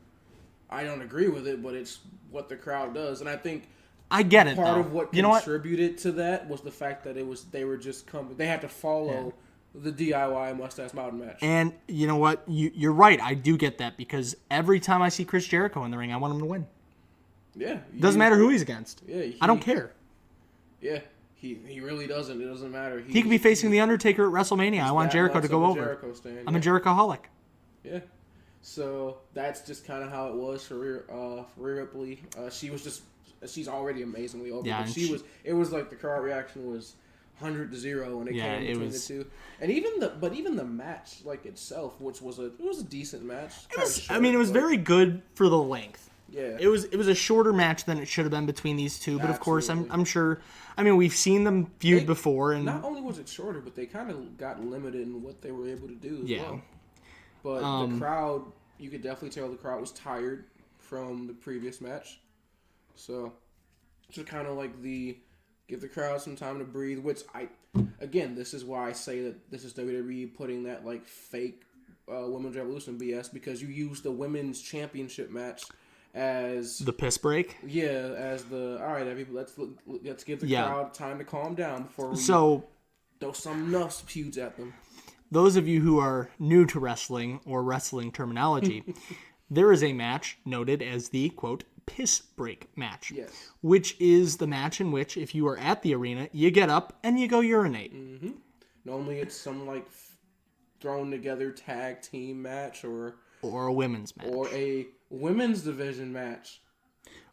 Speaker 2: I don't agree with it, but it's what the crowd does. And I think
Speaker 1: I get it.
Speaker 2: Part of what contributed to that was the fact that they were just coming. They had to follow the DIY Mustache Mountain match.
Speaker 1: And you know what? You're right. I do get that because every time I see Chris Jericho in the ring, I want him to win.
Speaker 2: Yeah.
Speaker 1: Doesn't matter who he's against.
Speaker 2: Yeah.
Speaker 1: I don't care.
Speaker 2: Yeah, he really doesn't. It doesn't matter.
Speaker 1: He could be facing The Undertaker at WrestleMania. I want Jericho to go over. I'm a Jericho-holic.
Speaker 2: Yeah. So that's just kind of how it was for Rhea Ripley. She's already amazingly over.
Speaker 1: Yeah,
Speaker 2: but it was like the crowd reaction was 100-0 when it came between the two. And even the match like itself, which was a decent match.
Speaker 1: It was very good for the length.
Speaker 2: Yeah.
Speaker 1: It was a shorter match than it should have been between these two, but of course I'm sure. We've seen them feud before, and
Speaker 2: not only was it shorter, but they kind of got limited in what they were able to do as well. But the crowd, you could definitely tell the crowd was tired from the previous match. So just kind of like give the crowd some time to breathe, which this is why I say that this is WWE putting that like fake Women's Revolution BS, because you use the Women's Championship match as
Speaker 1: the piss break.
Speaker 2: Yeah, as the all right, everybody, let's give the crowd time to calm down before we throw some nuts feuds at them.
Speaker 1: Those of you who are new to wrestling or wrestling terminology, there is a match noted as the quote piss break match.
Speaker 2: Yes.
Speaker 1: Which is the match in which if you are at the arena, you get up and you go urinate.
Speaker 2: Mm-hmm. Normally it's some like thrown together tag team match or a
Speaker 1: women's match.
Speaker 2: Or a women's division match.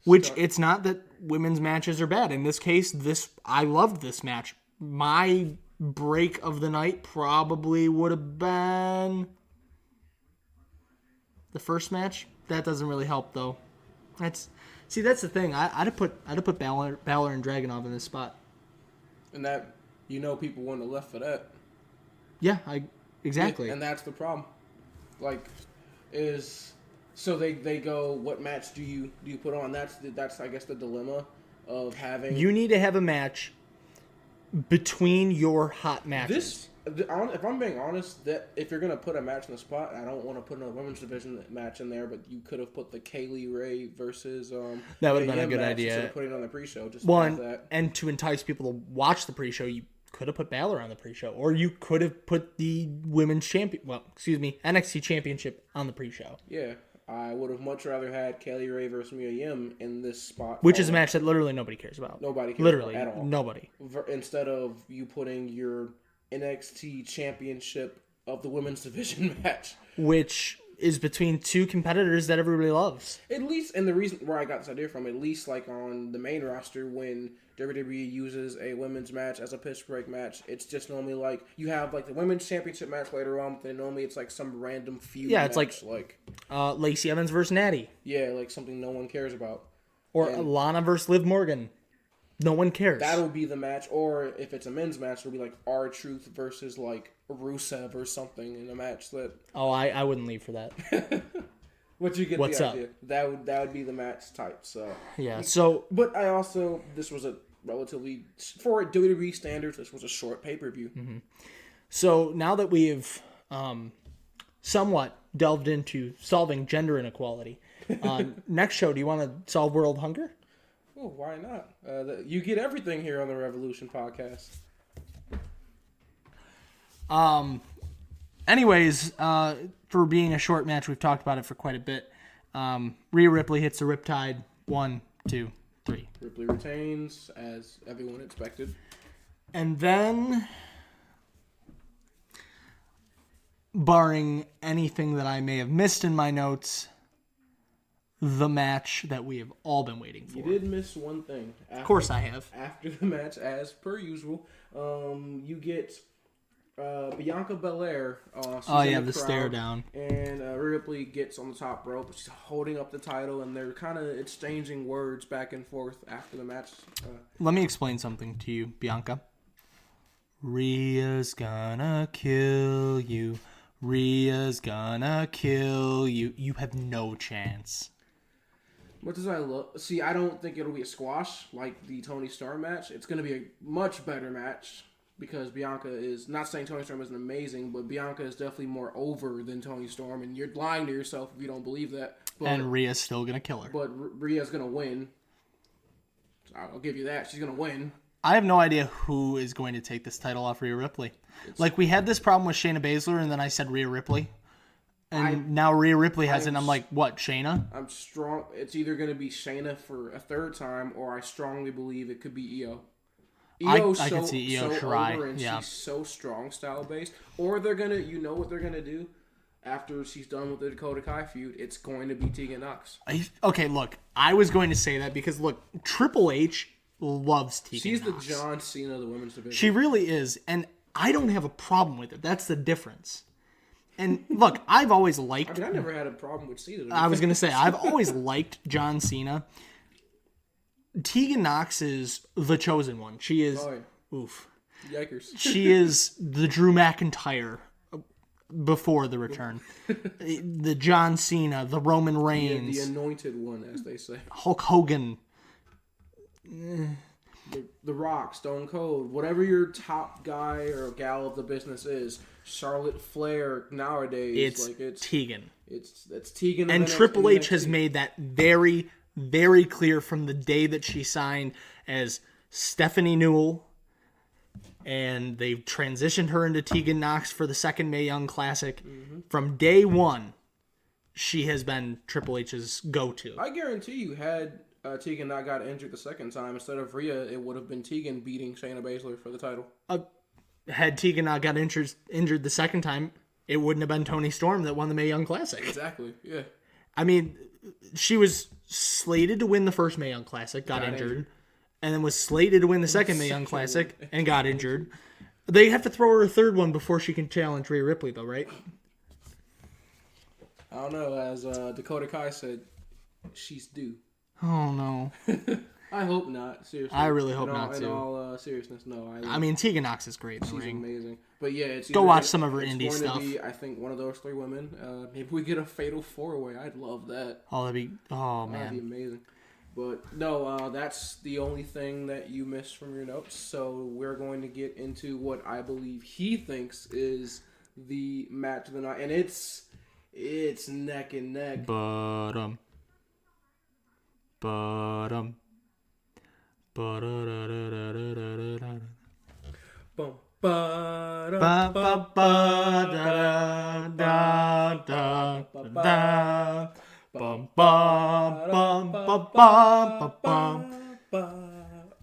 Speaker 1: Which it's not that women's matches are bad. In this case, I loved this match. My break of the night probably would have been the first match. That doesn't really help though. That's the thing. I'd have put Balor and Draganov in this spot.
Speaker 2: And that people wouldn't have left for that.
Speaker 1: Yeah, exactly.
Speaker 2: And that's the problem. Like so they go, what match do you put on? That's I guess the dilemma of having. You
Speaker 1: need to have a match between your hot matches.
Speaker 2: If I'm being honest, that if you're gonna put a match in the spot, I don't want to put another women's division match in there, but you could have put the Kaylee Ray versus that
Speaker 1: would have been a good idea.
Speaker 2: Instead of putting it on the pre-show, just
Speaker 1: that. And to entice people to watch the pre-show, you could have put Balor on the pre-show, or you could have put the NXT Championship on the pre-show.
Speaker 2: Yeah, I would have much rather had Kelly Ray versus Mia Yim in this spot.
Speaker 1: Which is a match that literally nobody cares about.
Speaker 2: Nobody cares
Speaker 1: literally
Speaker 2: about at all.
Speaker 1: Nobody.
Speaker 2: Instead of you putting your NXT Championship of the women's division match.
Speaker 1: Which is between two competitors that everybody loves.
Speaker 2: At least, and the reason where I got this idea from, at least like on the main roster when WWE uses a women's match as a pitch break match, it's just normally like you have like the women's championship match later on, but then normally it's like some random feud.
Speaker 1: Yeah,
Speaker 2: match,
Speaker 1: it's like Lacey Evans versus Natty.
Speaker 2: Yeah, like something no one cares about.
Speaker 1: Or Lana versus Liv Morgan. No one cares.
Speaker 2: That'll be the match, or if it's a men's match, it'll be like R-Truth versus like Rusev or something in a match that.
Speaker 1: Oh, I wouldn't leave for that.
Speaker 2: But you get
Speaker 1: What's
Speaker 2: the
Speaker 1: up?
Speaker 2: idea. That would be the match type. So
Speaker 1: yeah. So,
Speaker 2: but I also this was a relatively for WWE standards. This was a short pay-per-view.
Speaker 1: Mm-hmm. So now that we've somewhat delved into solving gender inequality, next show, do you want to solve world hunger?
Speaker 2: Oh, why not? You get everything here on the Wrevolution podcast.
Speaker 1: Anyways, for being a short match, we've talked about it for quite a bit. Rhea Ripley hits the Riptide. 1, 2, 3.
Speaker 2: Ripley retains, as everyone expected.
Speaker 1: And then, barring anything that I may have missed in my notes, the match that we have all been waiting for.
Speaker 2: You did miss one thing.
Speaker 1: Of course I have.
Speaker 2: After the match, as per usual, you get Bianca Belair.
Speaker 1: The stare down.
Speaker 2: And Ripley gets on the top rope. She's holding up the title, and they're kind of exchanging words back and forth after the match.
Speaker 1: Let me explain something to you, Bianca. Rhea's gonna kill you. Rhea's gonna kill you. You have no chance.
Speaker 2: What does I look? See, I don't think it'll be a squash like the Toni Storm match. It's going to be a much better match because Bianca is, not saying Toni Storm isn't amazing, but Bianca is definitely more over than Toni Storm, and you're lying to yourself if you don't believe that. But,
Speaker 1: and Rhea's still going to kill her.
Speaker 2: But Rhea's going to win. I'll give you that. She's going to win.
Speaker 1: I have no idea who is going to take this title off Rhea Ripley. Like, we had this problem with Shayna Baszler, and then I said Rhea Ripley. And now Rhea Ripley has it, and I'm like, what, Shayna?
Speaker 2: I'm strong. It's either going to be Shayna for a third time, or I strongly believe it could be Io.
Speaker 1: I could see Io Shirai.
Speaker 2: Over and she's so strong style based. Or they're going to, you know what they're going to do? After she's done with the Dakota Kai feud, it's going to be Tegan Knox.
Speaker 1: Okay, look, I was going to say that because, look, Triple H loves Tegan
Speaker 2: She's
Speaker 1: Knox.
Speaker 2: the John Cena of the women's division.
Speaker 1: She really is, and I don't have a problem with it. That's the difference. And look, I've always liked...
Speaker 2: I never had a problem with Cena.
Speaker 1: I was going to say, I've always liked John Cena. Tegan Knox is the chosen one. She is...
Speaker 2: Oh, yeah.
Speaker 1: Oof.
Speaker 2: Yikers.
Speaker 1: She is the Drew McIntyre before the return. The John Cena, the Roman Reigns.
Speaker 2: The anointed one, as they say.
Speaker 1: Hulk Hogan.
Speaker 2: The Rock, Stone Cold, whatever your top guy or gal of the business is, Charlotte Flair nowadays,
Speaker 1: it's Tegan.
Speaker 2: It's Tegan,
Speaker 1: and Triple H has made that very, very clear from the day that she signed as Stephanie Newell, and they've transitioned her into Tegan Knox for the second Mae Young Classic. Mm-hmm. From day one, she has been Triple H's go-to.
Speaker 2: I guarantee you, had Tegan not got injured the second time, instead of Rhea, it would have been Tegan beating Shayna Baszler for the title.
Speaker 1: Had Tegan not got injured the second time, it wouldn't have been Toni Storm that won the Mae Young Classic.
Speaker 2: Exactly, yeah.
Speaker 1: I mean, she was slated to win the first Mae Young Classic, got injured, and then was slated to win the second Mae Young Classic, and got injured. They have to throw her a third one before she can challenge Rhea Ripley, though, right?
Speaker 2: I don't know. As Dakota Kai said, she's due.
Speaker 1: Oh, no.
Speaker 2: I hope not, seriously.
Speaker 1: I really hope not, too.
Speaker 2: In all seriousness, no.
Speaker 1: I mean, Tegan Knox is great in the ring.
Speaker 2: She's amazing. But yeah, it's
Speaker 1: go watch some of her indie stuff.
Speaker 2: It's going to be, I think, one of those three women. Maybe we get a fatal four-way. I'd love that.
Speaker 1: Oh, man.
Speaker 2: That'd be amazing. But no, that's the only thing that you missed from your notes. So we're going to get into what I believe he thinks is the match of the night. And it's neck and neck.
Speaker 1: But
Speaker 2: Bum, ba, da,
Speaker 1: Ba,
Speaker 2: ba,
Speaker 1: ba, ba, da, da, da, da. Bum, bum, bum, bum, bum, bum, bum.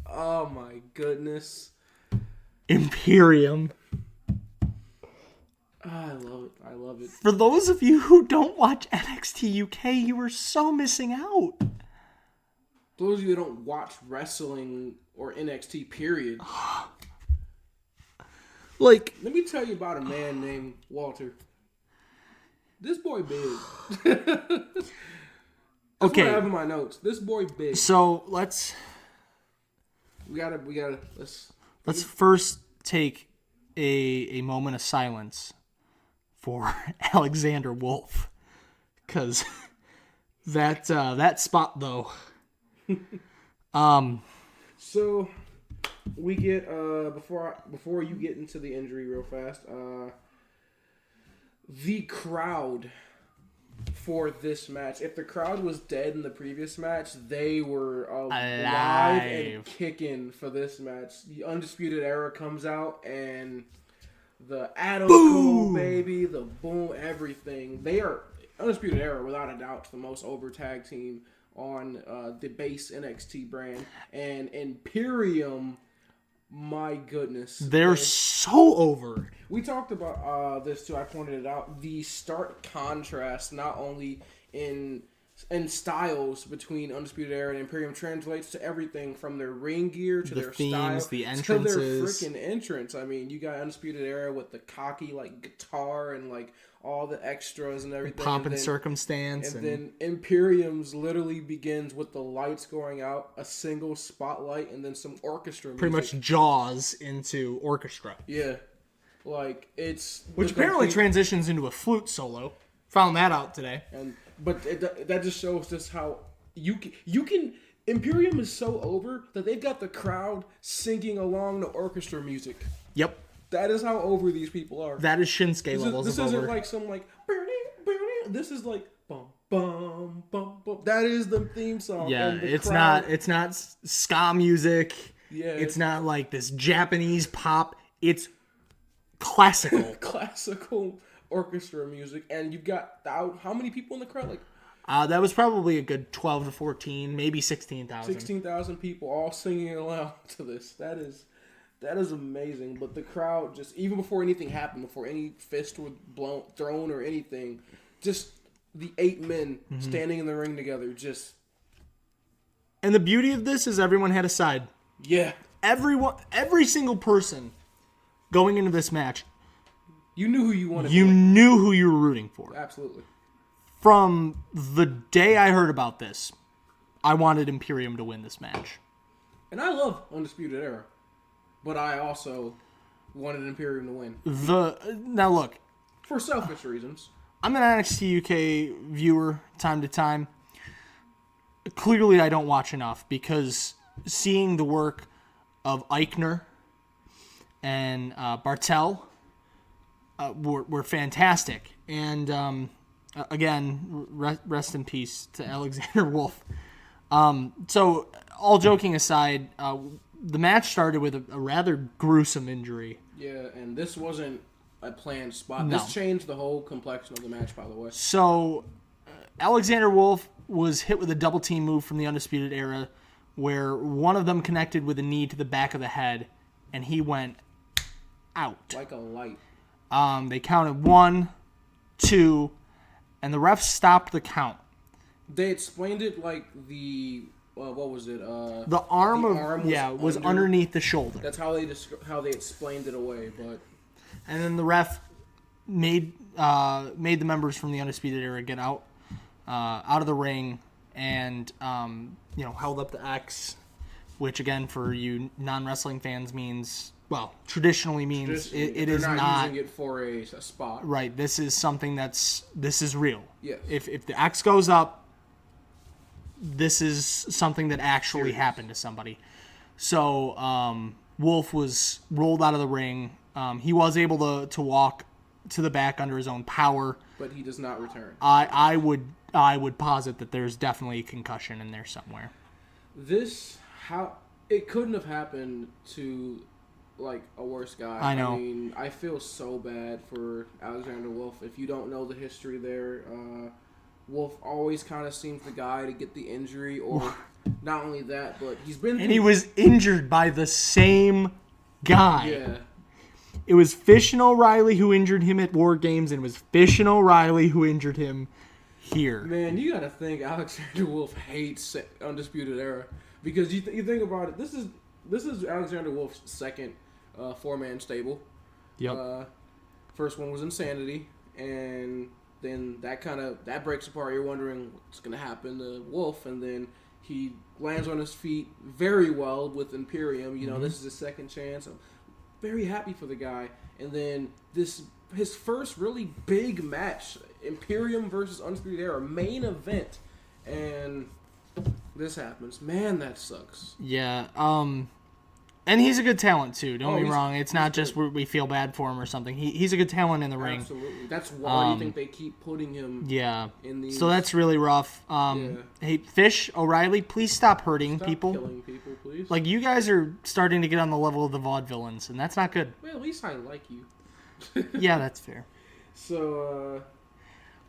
Speaker 2: Oh my goodness.
Speaker 1: Imperium.
Speaker 2: I love it. I love it.
Speaker 1: For those of you who don't watch NXT UK, you are so missing out.
Speaker 2: Those of you who don't watch wrestling or NXT, period.
Speaker 1: Like,
Speaker 2: let me tell you about a man named Walter. This boy big. That's
Speaker 1: okay.
Speaker 2: what I have in my notes. This boy big.
Speaker 1: So let's first take a moment of silence for Alexander Wolfe, because that spot though.
Speaker 2: So we get before you get into the injury real fast, the crowd for this match. If the crowd was dead in the previous match, they were alive and kicking for this match. The Undisputed Era comes out and the Adam Cole baby, the boom, everything. They are Undisputed Era without a doubt the most over tag team on the base NXT brand, and Imperium. My goodness.
Speaker 1: They're so over.
Speaker 2: We talked about this too. I pointed it out. The stark contrast, not only in styles between Undisputed Era and Imperium, translates to everything from their ring gear to their
Speaker 1: themes,
Speaker 2: style,
Speaker 1: the entrances,
Speaker 2: to their freaking entrance. I mean, you got Undisputed Era with the cocky like guitar and like all the extras and everything.
Speaker 1: Pomp and circumstance.
Speaker 2: And then Imperium's literally begins with the lights going out, a single spotlight, and then some orchestra music.
Speaker 1: Pretty much Jaws into orchestra.
Speaker 2: Yeah. Like, it's...
Speaker 1: Which apparently transitions into a flute solo. Found that out today.
Speaker 2: But that just shows just how you can... Imperium is so over that they've got the crowd singing along the orchestra music.
Speaker 1: Yep.
Speaker 2: That is how over these people are.
Speaker 1: That is Shinsuke levels
Speaker 2: This
Speaker 1: of
Speaker 2: isn't
Speaker 1: over.
Speaker 2: like some like... This is like... Bum, bum, bum, bum. That is the theme song.
Speaker 1: Yeah,
Speaker 2: and
Speaker 1: it's
Speaker 2: crowd,
Speaker 1: not ska music.
Speaker 2: Yeah.
Speaker 1: It's not like this Japanese pop. It's classical.
Speaker 2: Classical orchestra music. And you've got... How many people in the crowd? Like...
Speaker 1: That was probably a good 12 to 14, maybe 16,000.
Speaker 2: 16,000 people all singing along to this. That is amazing. But the crowd just, even before anything happened, before any fist was thrown or anything, just the 8 men standing in the ring together, just.
Speaker 1: And the beauty of this is everyone had a side.
Speaker 2: Yeah.
Speaker 1: Every single person going into this match.
Speaker 2: You knew who you wanted.
Speaker 1: You knew who you were rooting for.
Speaker 2: Absolutely.
Speaker 1: From the day I heard about this, I wanted Imperium to win this match.
Speaker 2: And I love Undisputed Era, but I also wanted Imperium to win.
Speaker 1: Now look,
Speaker 2: for selfish reasons.
Speaker 1: I'm an NXT UK viewer time to time. Clearly, I don't watch enough because seeing the work of Eichner and Bartel were fantastic. And again, rest in peace to Alexander Wolfe. So, all joking aside, the match started with a rather gruesome injury.
Speaker 2: Yeah, and this wasn't a planned spot.
Speaker 1: No.
Speaker 2: This changed the whole complexion of the match, by the way.
Speaker 1: So, Alexander Wolfe was hit with a double team move from the Undisputed Era where one of them connected with a knee to the back of the head, and he went out.
Speaker 2: Like a light.
Speaker 1: They counted 1, 2... and the ref stopped the count.
Speaker 2: They explained it like the what was it?
Speaker 1: The arm was underneath the shoulder.
Speaker 2: That's how they explained it away. But
Speaker 1: and then the ref made the members from the Undisputed Era get out of the ring and held up the X, which again for you non-wrestling fans means. Well, traditionally means it is not
Speaker 2: using it for a spot.
Speaker 1: Right. This is something this is real.
Speaker 2: Yes.
Speaker 1: If the X goes up, this is something that actually happened to somebody. So Wolfe was rolled out of the ring. He was able to walk to the back under his own power,
Speaker 2: but he does not return.
Speaker 1: I would posit that there's definitely a concussion in there somewhere.
Speaker 2: It couldn't have happened to like a worse guy.
Speaker 1: I know.
Speaker 2: I mean, I feel so bad for Alexander Wolfe. If you don't know the history there, Wolfe always kind of seems the guy to get the injury, or not only that, but he's been...
Speaker 1: And he was injured by the same guy.
Speaker 2: Yeah.
Speaker 1: It was Fish and O'Reilly who injured him at War Games, and it was Fish and O'Reilly who injured him here.
Speaker 2: Man, you got to think Alexander Wolfe hates Undisputed Era. Because you think about it, this is Alexander Wolfe's second four-man stable.
Speaker 1: Yep.
Speaker 2: First one was Insanity, and then that breaks apart. You're wondering what's going to happen to Wolfe, and then he lands on his feet very well with Imperium. You know, this is his second chance. I'm very happy for the guy. And then his first really big match, Imperium versus Undisputed Era, main event, and this happens. Man, that sucks.
Speaker 1: Yeah. And he's a good talent too. Don't get me wrong. It's not just we feel bad for him or something. He's a good talent in the ring.
Speaker 2: Absolutely. That's why you think they keep putting him.
Speaker 1: Yeah.
Speaker 2: In these...
Speaker 1: So that's really rough. Hey, Fish, O'Reilly, please stop hurting people.
Speaker 2: Killing people, please.
Speaker 1: Like, you guys are starting to get on the level of the vaudevillains, and that's not good.
Speaker 2: Well, at least I like you.
Speaker 1: Yeah, that's fair.
Speaker 2: So.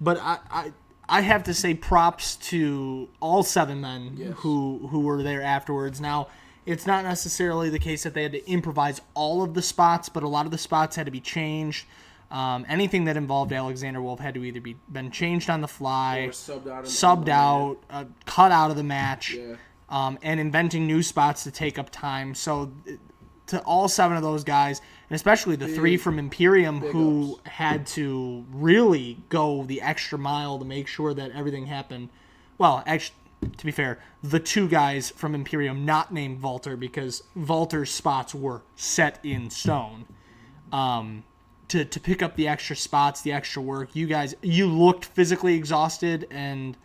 Speaker 1: But I have to say props to all 7 men who were there afterwards. Now, it's not necessarily the case that they had to improvise all of the spots, but a lot of the spots had to be changed. Anything that involved Alexander Wolfe had to either been changed on the fly,
Speaker 2: or subbed out,
Speaker 1: cut out of the match,
Speaker 2: yeah.
Speaker 1: And inventing new spots to take up time. So to all 7 of those guys, and especially the 3 from Imperium who had to really go the extra mile to make sure that everything happened. Well, actually, to be fair, the 2 guys from Imperium not named Walter, because Walter's spots were set in stone. To pick up the extra spots, the extra work, you looked physically exhausted, and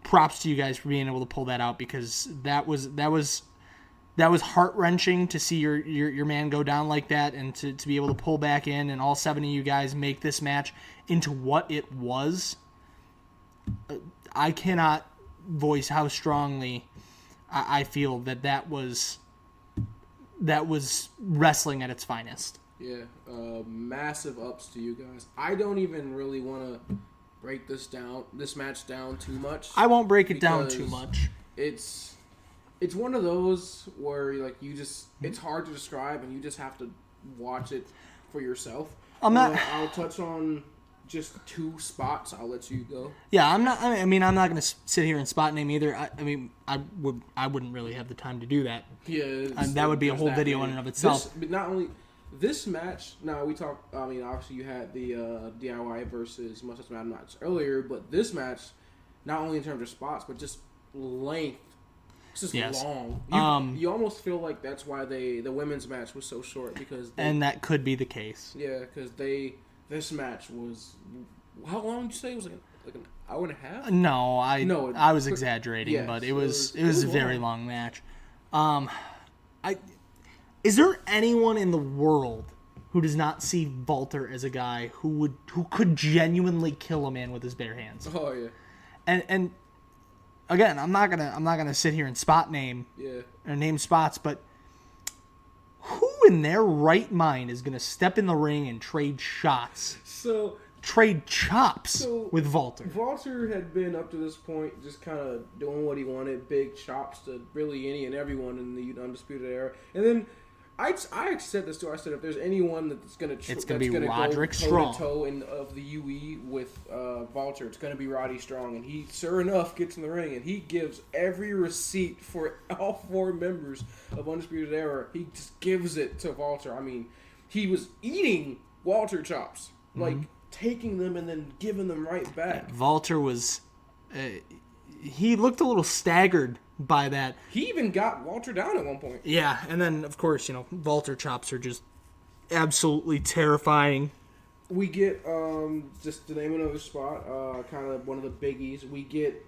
Speaker 1: props to you guys for being able to pull that out, because that was heart-wrenching to see your man go down like that, and to be able to pull back in, and all 7 of you guys make this match into what it was. I cannot voice how strongly I feel that was wrestling at its finest.
Speaker 2: Yeah, massive ups to you guys. I don't even really want to break this match down too much.
Speaker 1: I won't break it down too much.
Speaker 2: It's one of those where it's hard to describe, and you just have to watch it for yourself. I'll touch on just 2 spots. I'll let you go.
Speaker 1: Yeah, I'm not going to sit here and spot name either. I wouldn't really have the time to do that.
Speaker 2: Yeah,
Speaker 1: that would be a whole video in and of itself.
Speaker 2: But not only this match. Now we talked. I mean, obviously you had the DIY versus Must Have match earlier, but this match, not only in terms of spots, but just length. It's just long. You almost feel like that's why the women's match was so short, because
Speaker 1: and that could be the case.
Speaker 2: Yeah, because this match was, how long did you say it was? Like an hour and a half?
Speaker 1: No, I was exaggerating,
Speaker 2: yes,
Speaker 1: but it was a very long match. Is there anyone in the world who does not see Walter as a guy who could genuinely kill a man with his bare hands?
Speaker 2: Oh yeah.
Speaker 1: And again, I'm not gonna sit here and spot name or name spots, but who in their right mind is gonna step in the ring and trade shots? Trade chops with Walter.
Speaker 2: Walter had been up to this point just kind of doing what he wanted, big chops to really any and everyone in the Undisputed Era. And then I said this too. I said if there's anyone that's going to
Speaker 1: be Roderick Strong
Speaker 2: toe of the UE with Walter, it's going to be Roddy Strong. And he, sure enough, gets in the ring and he gives every receipt for all 4 members of Undisputed Era. He just gives it to Walter. I mean, he was eating Walter chops, like taking them and then giving them right back.
Speaker 1: Walter was, he looked a little staggered by that.
Speaker 2: He even got Walter down at one point.
Speaker 1: Yeah, and then of course, Walter chops are just absolutely terrifying.
Speaker 2: We get just to name another spot, kind of one of the biggies. We get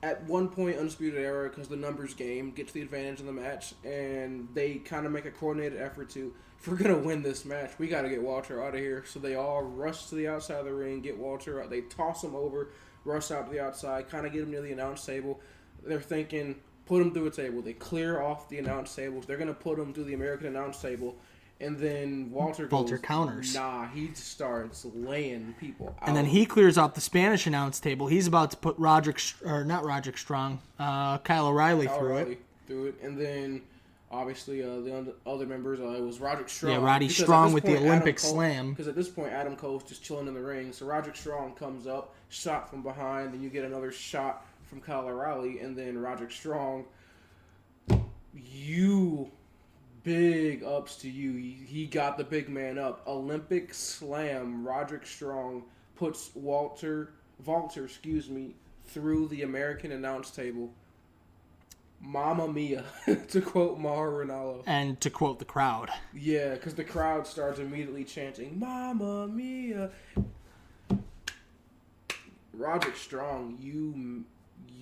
Speaker 2: at one point Undisputed Era, because the numbers game gets the advantage in the match, and they kind of make a coordinated effort to, if we're gonna win this match, we got to get Walter out of here. So they all rush to the outside of the ring, get Walter out. They toss him over, rush out to the outside, kind of get him near the announce table. They're thinking, put him through a table. They clear off the announce tables. They're going to put him through the American announce table. And then Walter
Speaker 1: counters.
Speaker 2: Nah, he starts laying people out.
Speaker 1: And then he clears off the Spanish announce table. He's about to put Kyle O'Reilly through it.
Speaker 2: And then, obviously, the other members, it was Roderick Strong.
Speaker 1: Yeah, Roddy Strong with the Olympic slam.
Speaker 2: Because at this point, Adam Cole's just chilling in the ring. So Roderick Strong comes up, shot from behind, then you get another shot from Kyle O'Reilly, and then Roderick Strong, big ups to you. He got the big man up. Olympic slam. Roderick Strong puts Walter, through the American announce table. Mamma mia, to quote Mauro Ranallo.
Speaker 1: And to quote the crowd.
Speaker 2: Yeah, because the crowd starts immediately chanting, Mamma mia. Roderick Strong, you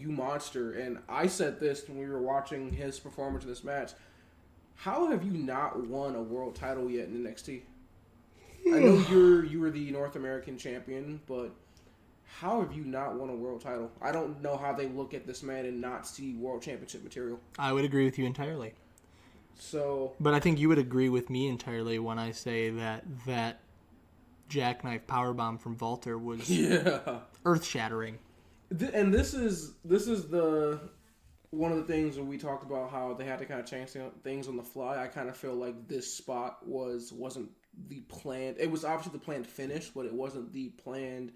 Speaker 2: monster. And I said this when we were watching his performance in this match. How have you not won a world title yet in NXT? I know you were the North American champion, but how have you not won a world title? I don't know how they look at this man and not see world championship material.
Speaker 1: I would agree with you entirely. But I think you would agree with me entirely when I say that Jackknife Powerbomb from Walter was earth-shattering.
Speaker 2: And this is the one of the things when we talked about how they had to kind of change things on the fly. I kind of feel like this spot wasn't the planned. It was obviously the planned finish, but it wasn't the planned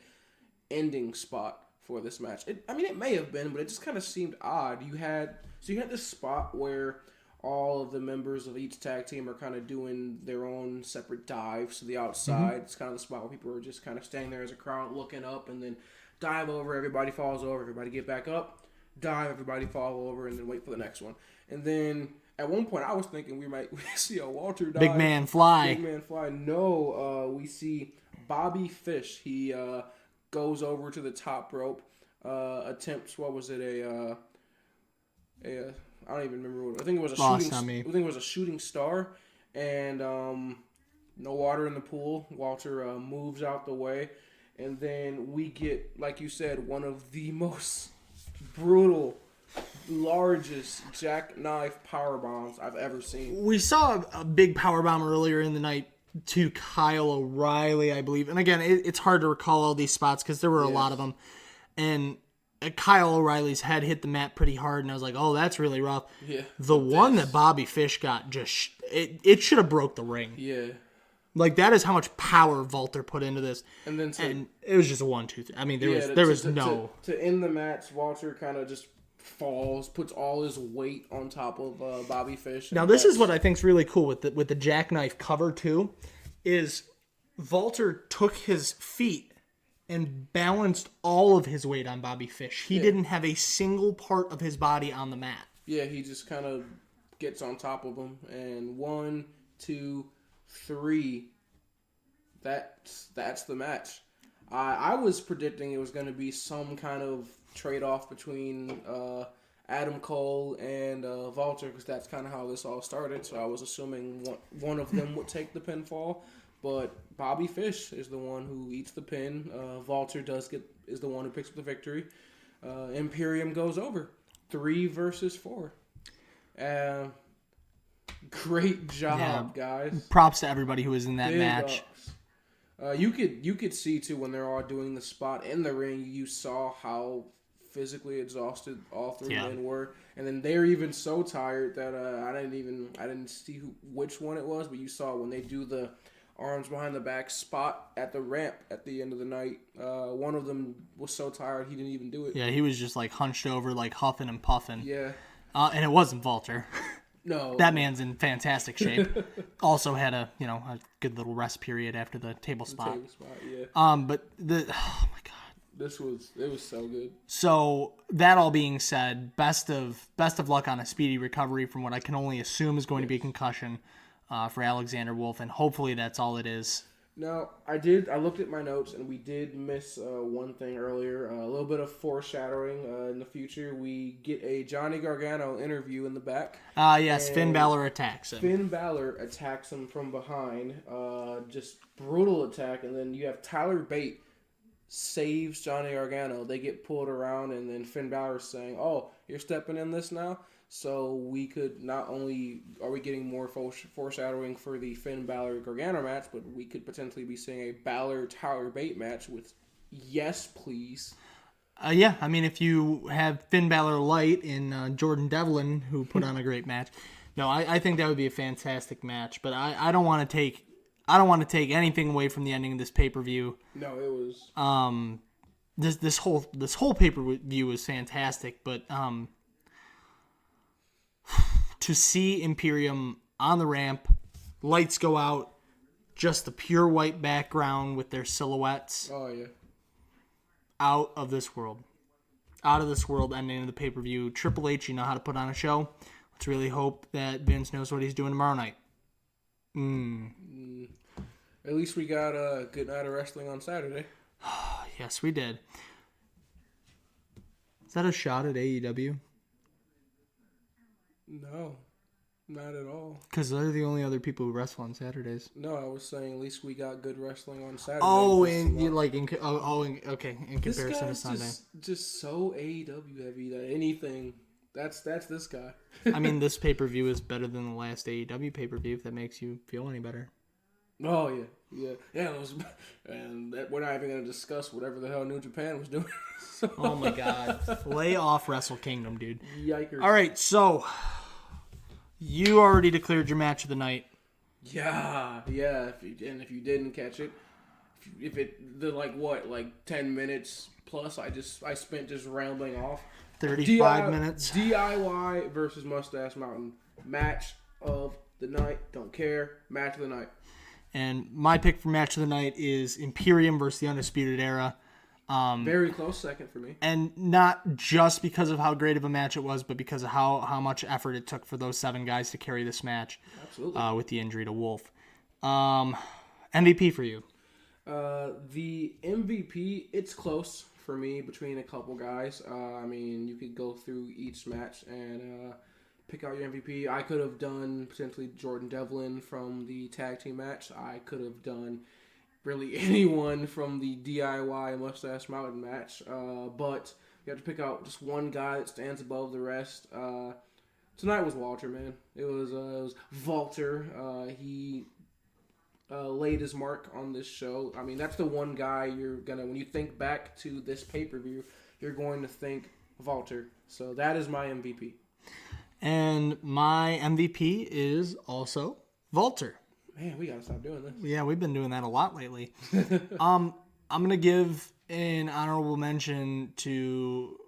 Speaker 2: ending spot for this match. It may have been, but it just kind of seemed odd. You had this spot where all of the members of each tag team are kind of doing their own separate dives to the outside. Mm-hmm. It's kind of the spot where people are just kind of standing there as a crowd looking up, and then dive over, everybody falls over, everybody get back up, dive, everybody fall over, and then wait for the next one. And then at one point I was thinking we see a Walter dive.
Speaker 1: Big man fly.
Speaker 2: No, we see Bobby Fish. He goes over to the top rope, attempts, what was it, I don't even remember what. I think it was a shooting star, and no water in the pool. Walter moves out the way, and then we get, like you said, one of the most brutal, largest jackknife power bombs I've ever seen.
Speaker 1: We saw a big power bomb earlier in the night to Kyle O'Reilly, I believe. And again, it's hard to recall all these spots because there were a lot of them. And Kyle O'Reilly's head hit the mat pretty hard, and I was like, oh, that's really rough.
Speaker 2: Yeah.
Speaker 1: The one that Bobby Fish got, it should have broke the ring.
Speaker 2: Yeah.
Speaker 1: Like, that is how much power Walter put into this.
Speaker 2: And then
Speaker 1: it was just a 1-2-3. I mean, there was no...
Speaker 2: To end the match, Walter kind of just falls, puts all his weight on top of Bobby Fish.
Speaker 1: Now, this is what I think is really cool with the jackknife cover, too, is Walter took his feet and balanced all of his weight on Bobby Fish. He didn't have a single part of his body on the mat.
Speaker 2: Yeah, he just kind of gets on top of him. And 1, 2, 3. That's the match. I was predicting it was going to be some kind of trade-off between Adam Cole and Walter, because that's kind of how this all started. So I was assuming one of them would take the pinfall. But Bobby Fish is the one who eats the pin. Walter is the one who picks up the victory. Imperium goes over 3 versus 4. Great job, guys.
Speaker 1: Props to everybody who was in that match.
Speaker 2: You could see too when they're all doing the spot in the ring. You saw how physically exhausted all 3 men were, and then they're even so tired that I didn't see which one it was, but you saw when they do the arms behind the back spot at the ramp at the end of the night. One of them was so tired he didn't even do it.
Speaker 1: Yeah, he was just like hunched over, like huffing and puffing.
Speaker 2: Yeah,
Speaker 1: and it wasn't Walter.
Speaker 2: No,
Speaker 1: that man's in fantastic shape. Also had a good little rest period after the table spot. But oh my god,
Speaker 2: it was so good.
Speaker 1: So that all being said, best of luck on a speedy recovery from what I can only assume is going to be a concussion for Alexander Wolfe, and hopefully that's all it is.
Speaker 2: Now, I looked at my notes, and we did miss one thing earlier. A little bit of foreshadowing in the future. We get a Johnny Gargano interview in the back.
Speaker 1: Yes, Finn Balor attacks him.
Speaker 2: Finn Balor attacks him from behind. Just brutal attack. And then you have Tyler Bate saves Johnny Gargano. They get pulled around, and then Finn Balor's saying, oh, you're stepping in this now? So we could not only are we getting more foreshadowing for the Finn Balor Gargano match, but we could potentially be seeing a Balor Tyler Bate match with yes, please.
Speaker 1: Yeah, I mean, if you have Finn Balor light and Jordan Devlin, who put on a great match, no, I think that would be a fantastic match. But I don't want to take anything away from the ending of this pay-per-view.
Speaker 2: No, it was.
Speaker 1: This whole pay-per-view was fantastic, but to see Imperium on the ramp, lights go out, just the pure white background with their silhouettes.
Speaker 2: Oh yeah.
Speaker 1: Out of this world. Out of this world ending of the pay-per-view. Triple H, you know how to put on a show. Let's really hope that Vince knows what he's doing tomorrow night.
Speaker 2: At least we got a good night of wrestling on Saturday.
Speaker 1: Yes, we did. Is that a shot at AEW?
Speaker 2: No, not at all.
Speaker 1: Because they're the only other people who wrestle on Saturdays.
Speaker 2: No, I was saying at least we got good wrestling on Saturday.
Speaker 1: Oh, and you like in comparison to Sunday.
Speaker 2: Just so AEW heavy that anything. That's this guy.
Speaker 1: I mean, this pay-per-view is better than the last AEW pay-per-view. If that makes you feel any better.
Speaker 2: Oh yeah. And we're not even going to discuss whatever the hell New Japan was doing. So.
Speaker 1: Oh my God! Lay off Wrestle Kingdom, dude.
Speaker 2: Yikers!
Speaker 1: All right, so you already declared your match of the night.
Speaker 2: Yeah. If you didn't catch it, the 10 minutes plus, I spent just rambling off.
Speaker 1: 35 minutes.
Speaker 2: DIY versus Mustache Mountain match of the night. Don't care. Match of the night.
Speaker 1: And my pick for match of the night is Imperium versus the Undisputed Era.
Speaker 2: Very close second for me. And
Speaker 1: not just because of how great of a match it was, but because of how much effort it took for those 7 guys to carry this match.
Speaker 2: Absolutely.
Speaker 1: With the injury to Wolfe. MVP for you?
Speaker 2: The MVP, it's close for me between a couple guys. I mean, you could go through each match and pick out your MVP. I could have done potentially Jordan Devlin from the tag team match. I could have done really anyone from the DIY Mustache Mountain match. But you have to pick out just one guy that stands above the rest. Tonight was Walter, man. It was Walter. He laid his mark on this show. I mean, that's the one guy when you think back to this pay-per-view, you're going to think Walter. So that is my MVP.
Speaker 1: And my MVP is also Walter.
Speaker 2: Man, we gotta stop doing this.
Speaker 1: Yeah, we've been doing that a lot lately. I'm gonna give an honorable mention to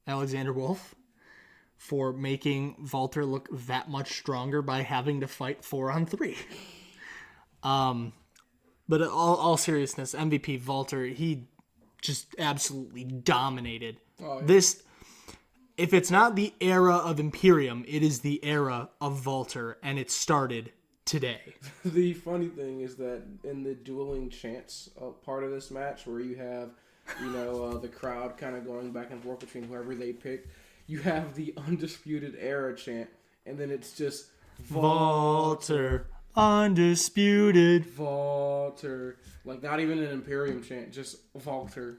Speaker 1: Alexander Wolfe for making Walter look that much stronger by having to fight 4-on-3. But all seriousness, MVP Walter, he just absolutely dominated.
Speaker 2: Oh, yeah.
Speaker 1: This. If it's not the era of Imperium, it is the era of Walter, and it started today.
Speaker 2: The funny thing is that in the dueling chants part of this match, where you have, the crowd kind of going back and forth between whoever they pick, you have the Undisputed Era chant, and then it's just
Speaker 1: Walter, undisputed.
Speaker 2: Walter. Like, not even an Imperium chant, just Walter.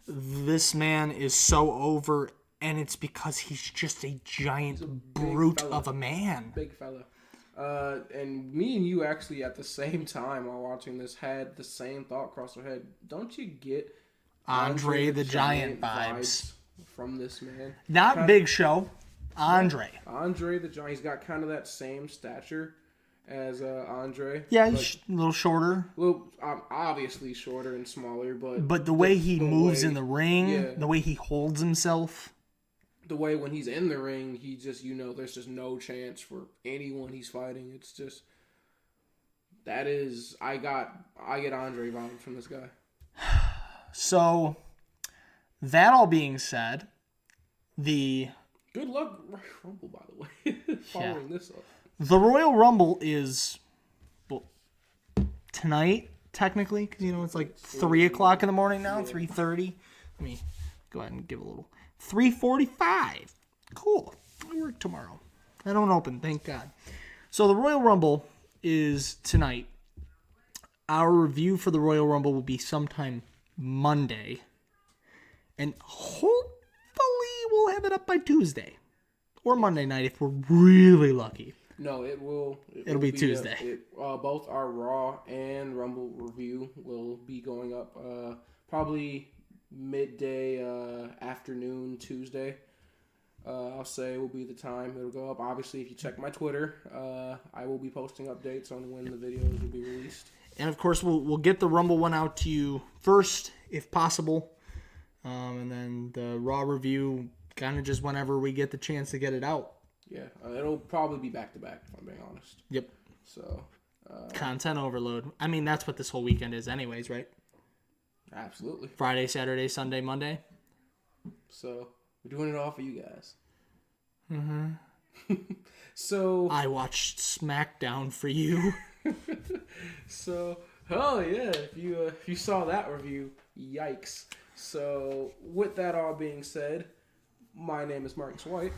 Speaker 1: This man is so over. And it's because he's just a giant brute of a man.
Speaker 2: Big fella. And me and you actually at the same time while watching this had the same thought cross our head. Don't you get
Speaker 1: Andre the Giant vibes
Speaker 2: from this man?
Speaker 1: Not Big Show. Andre.
Speaker 2: Andre the Giant. He's got kind of that same stature as Andre.
Speaker 1: Yeah, he's a little shorter.
Speaker 2: Obviously shorter and smaller,
Speaker 1: but the way he moves in the ring, the way he holds himself.
Speaker 2: The way when he's in the ring, he just, there's just no chance for anyone he's fighting. It's just, I get Andre vibes from this guy.
Speaker 1: So, that all being said, good
Speaker 2: luck Rumble, by the way, following this up.
Speaker 1: The Royal Rumble is, tonight, technically, because, it's like 3 o'clock in the morning now, 3:30. Let me go ahead and give a little. 3:45. Cool. I work tomorrow. I don't open, thank God. So the Royal Rumble is tonight. Our review for the Royal Rumble will be sometime Monday. And hopefully we'll have it up by Tuesday. Or Monday night if we're really lucky.
Speaker 2: No, it will.
Speaker 1: It'll be Tuesday.
Speaker 2: Both our Raw and Rumble review will be going up probably midday afternoon Tuesday. I'll say will be the time it'll go up. Obviously, if you check my Twitter, I will be posting updates on when the videos will be released.
Speaker 1: And of course, we'll get the Rumble one out to you first, if possible, and then the Raw review kind of just whenever we get the chance to get it out.
Speaker 2: Yeah, it'll probably be back to back, if I'm being honest.
Speaker 1: Yep.
Speaker 2: So
Speaker 1: content overload. I mean, that's what this whole weekend is, anyways, right?
Speaker 2: Absolutely.
Speaker 1: Friday, Saturday, Sunday, Monday.
Speaker 2: So we're doing it all for you guys.
Speaker 1: Mm-hmm.
Speaker 2: So
Speaker 1: I watched SmackDown for you.
Speaker 2: So, oh yeah, if you saw that review, yikes. So, with that all being said, my name is Marques White.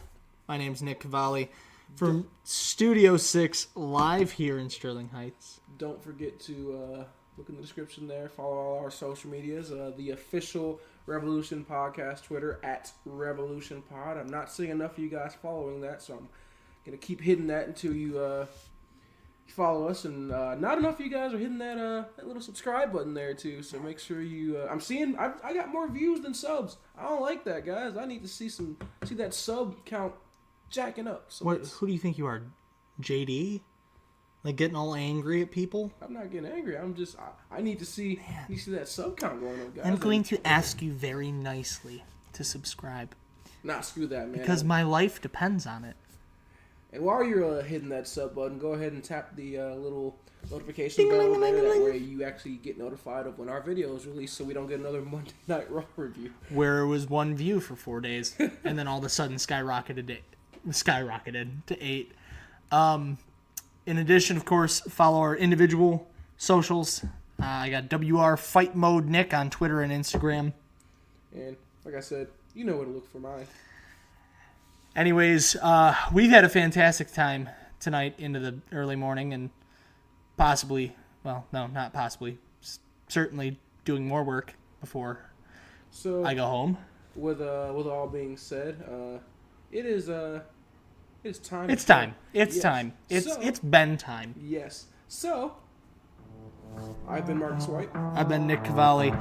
Speaker 1: My name's Nick Cavalli from Studio 6, live here in Sterling Heights.
Speaker 2: Don't forget to look in the description there, follow all our social medias, the official Wrevolution podcast Twitter, @RevolutionPod. I'm not seeing enough of you guys following that, so I'm going to keep hitting that until you follow us, and not enough of you guys are hitting that little subscribe button there too. So make sure you. I'm seeing I got more views than subs. I don't like that, guys. I need to see that sub count jacking up. So
Speaker 1: who do you think you are, JD? Like getting all angry at people?
Speaker 2: I'm not getting angry. I'm just I need to see that sub count going up, guys.
Speaker 1: I'm going to ask you very nicely to subscribe.
Speaker 2: Nah, screw that, man.
Speaker 1: Because my life depends on it.
Speaker 2: And while you're hitting that sub button, go ahead and tap the little notification bell over there. That way you actually get notified of when our video is released, so we don't get another Monday Night Raw review.
Speaker 1: Where it was 1 view for 4 days, and then all of a sudden skyrocketed to 8. In addition, of course, follow our individual socials. I got WR Fight Mode Nick on Twitter and Instagram.
Speaker 2: And like I said, you know where to look for mine.
Speaker 1: Anyways, we've had a fantastic time tonight into the early morning, and possibly, well, no, not possibly, certainly doing more work before I go home.
Speaker 2: With all being said, it's time.
Speaker 1: It's time. It's time. It's been time.
Speaker 2: Yes. So, I've been Marques White.
Speaker 1: I've been Nick Cavalli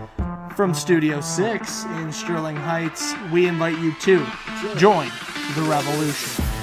Speaker 1: from Studio 6 in Sterling Heights. We invite you to join the Wrevolution.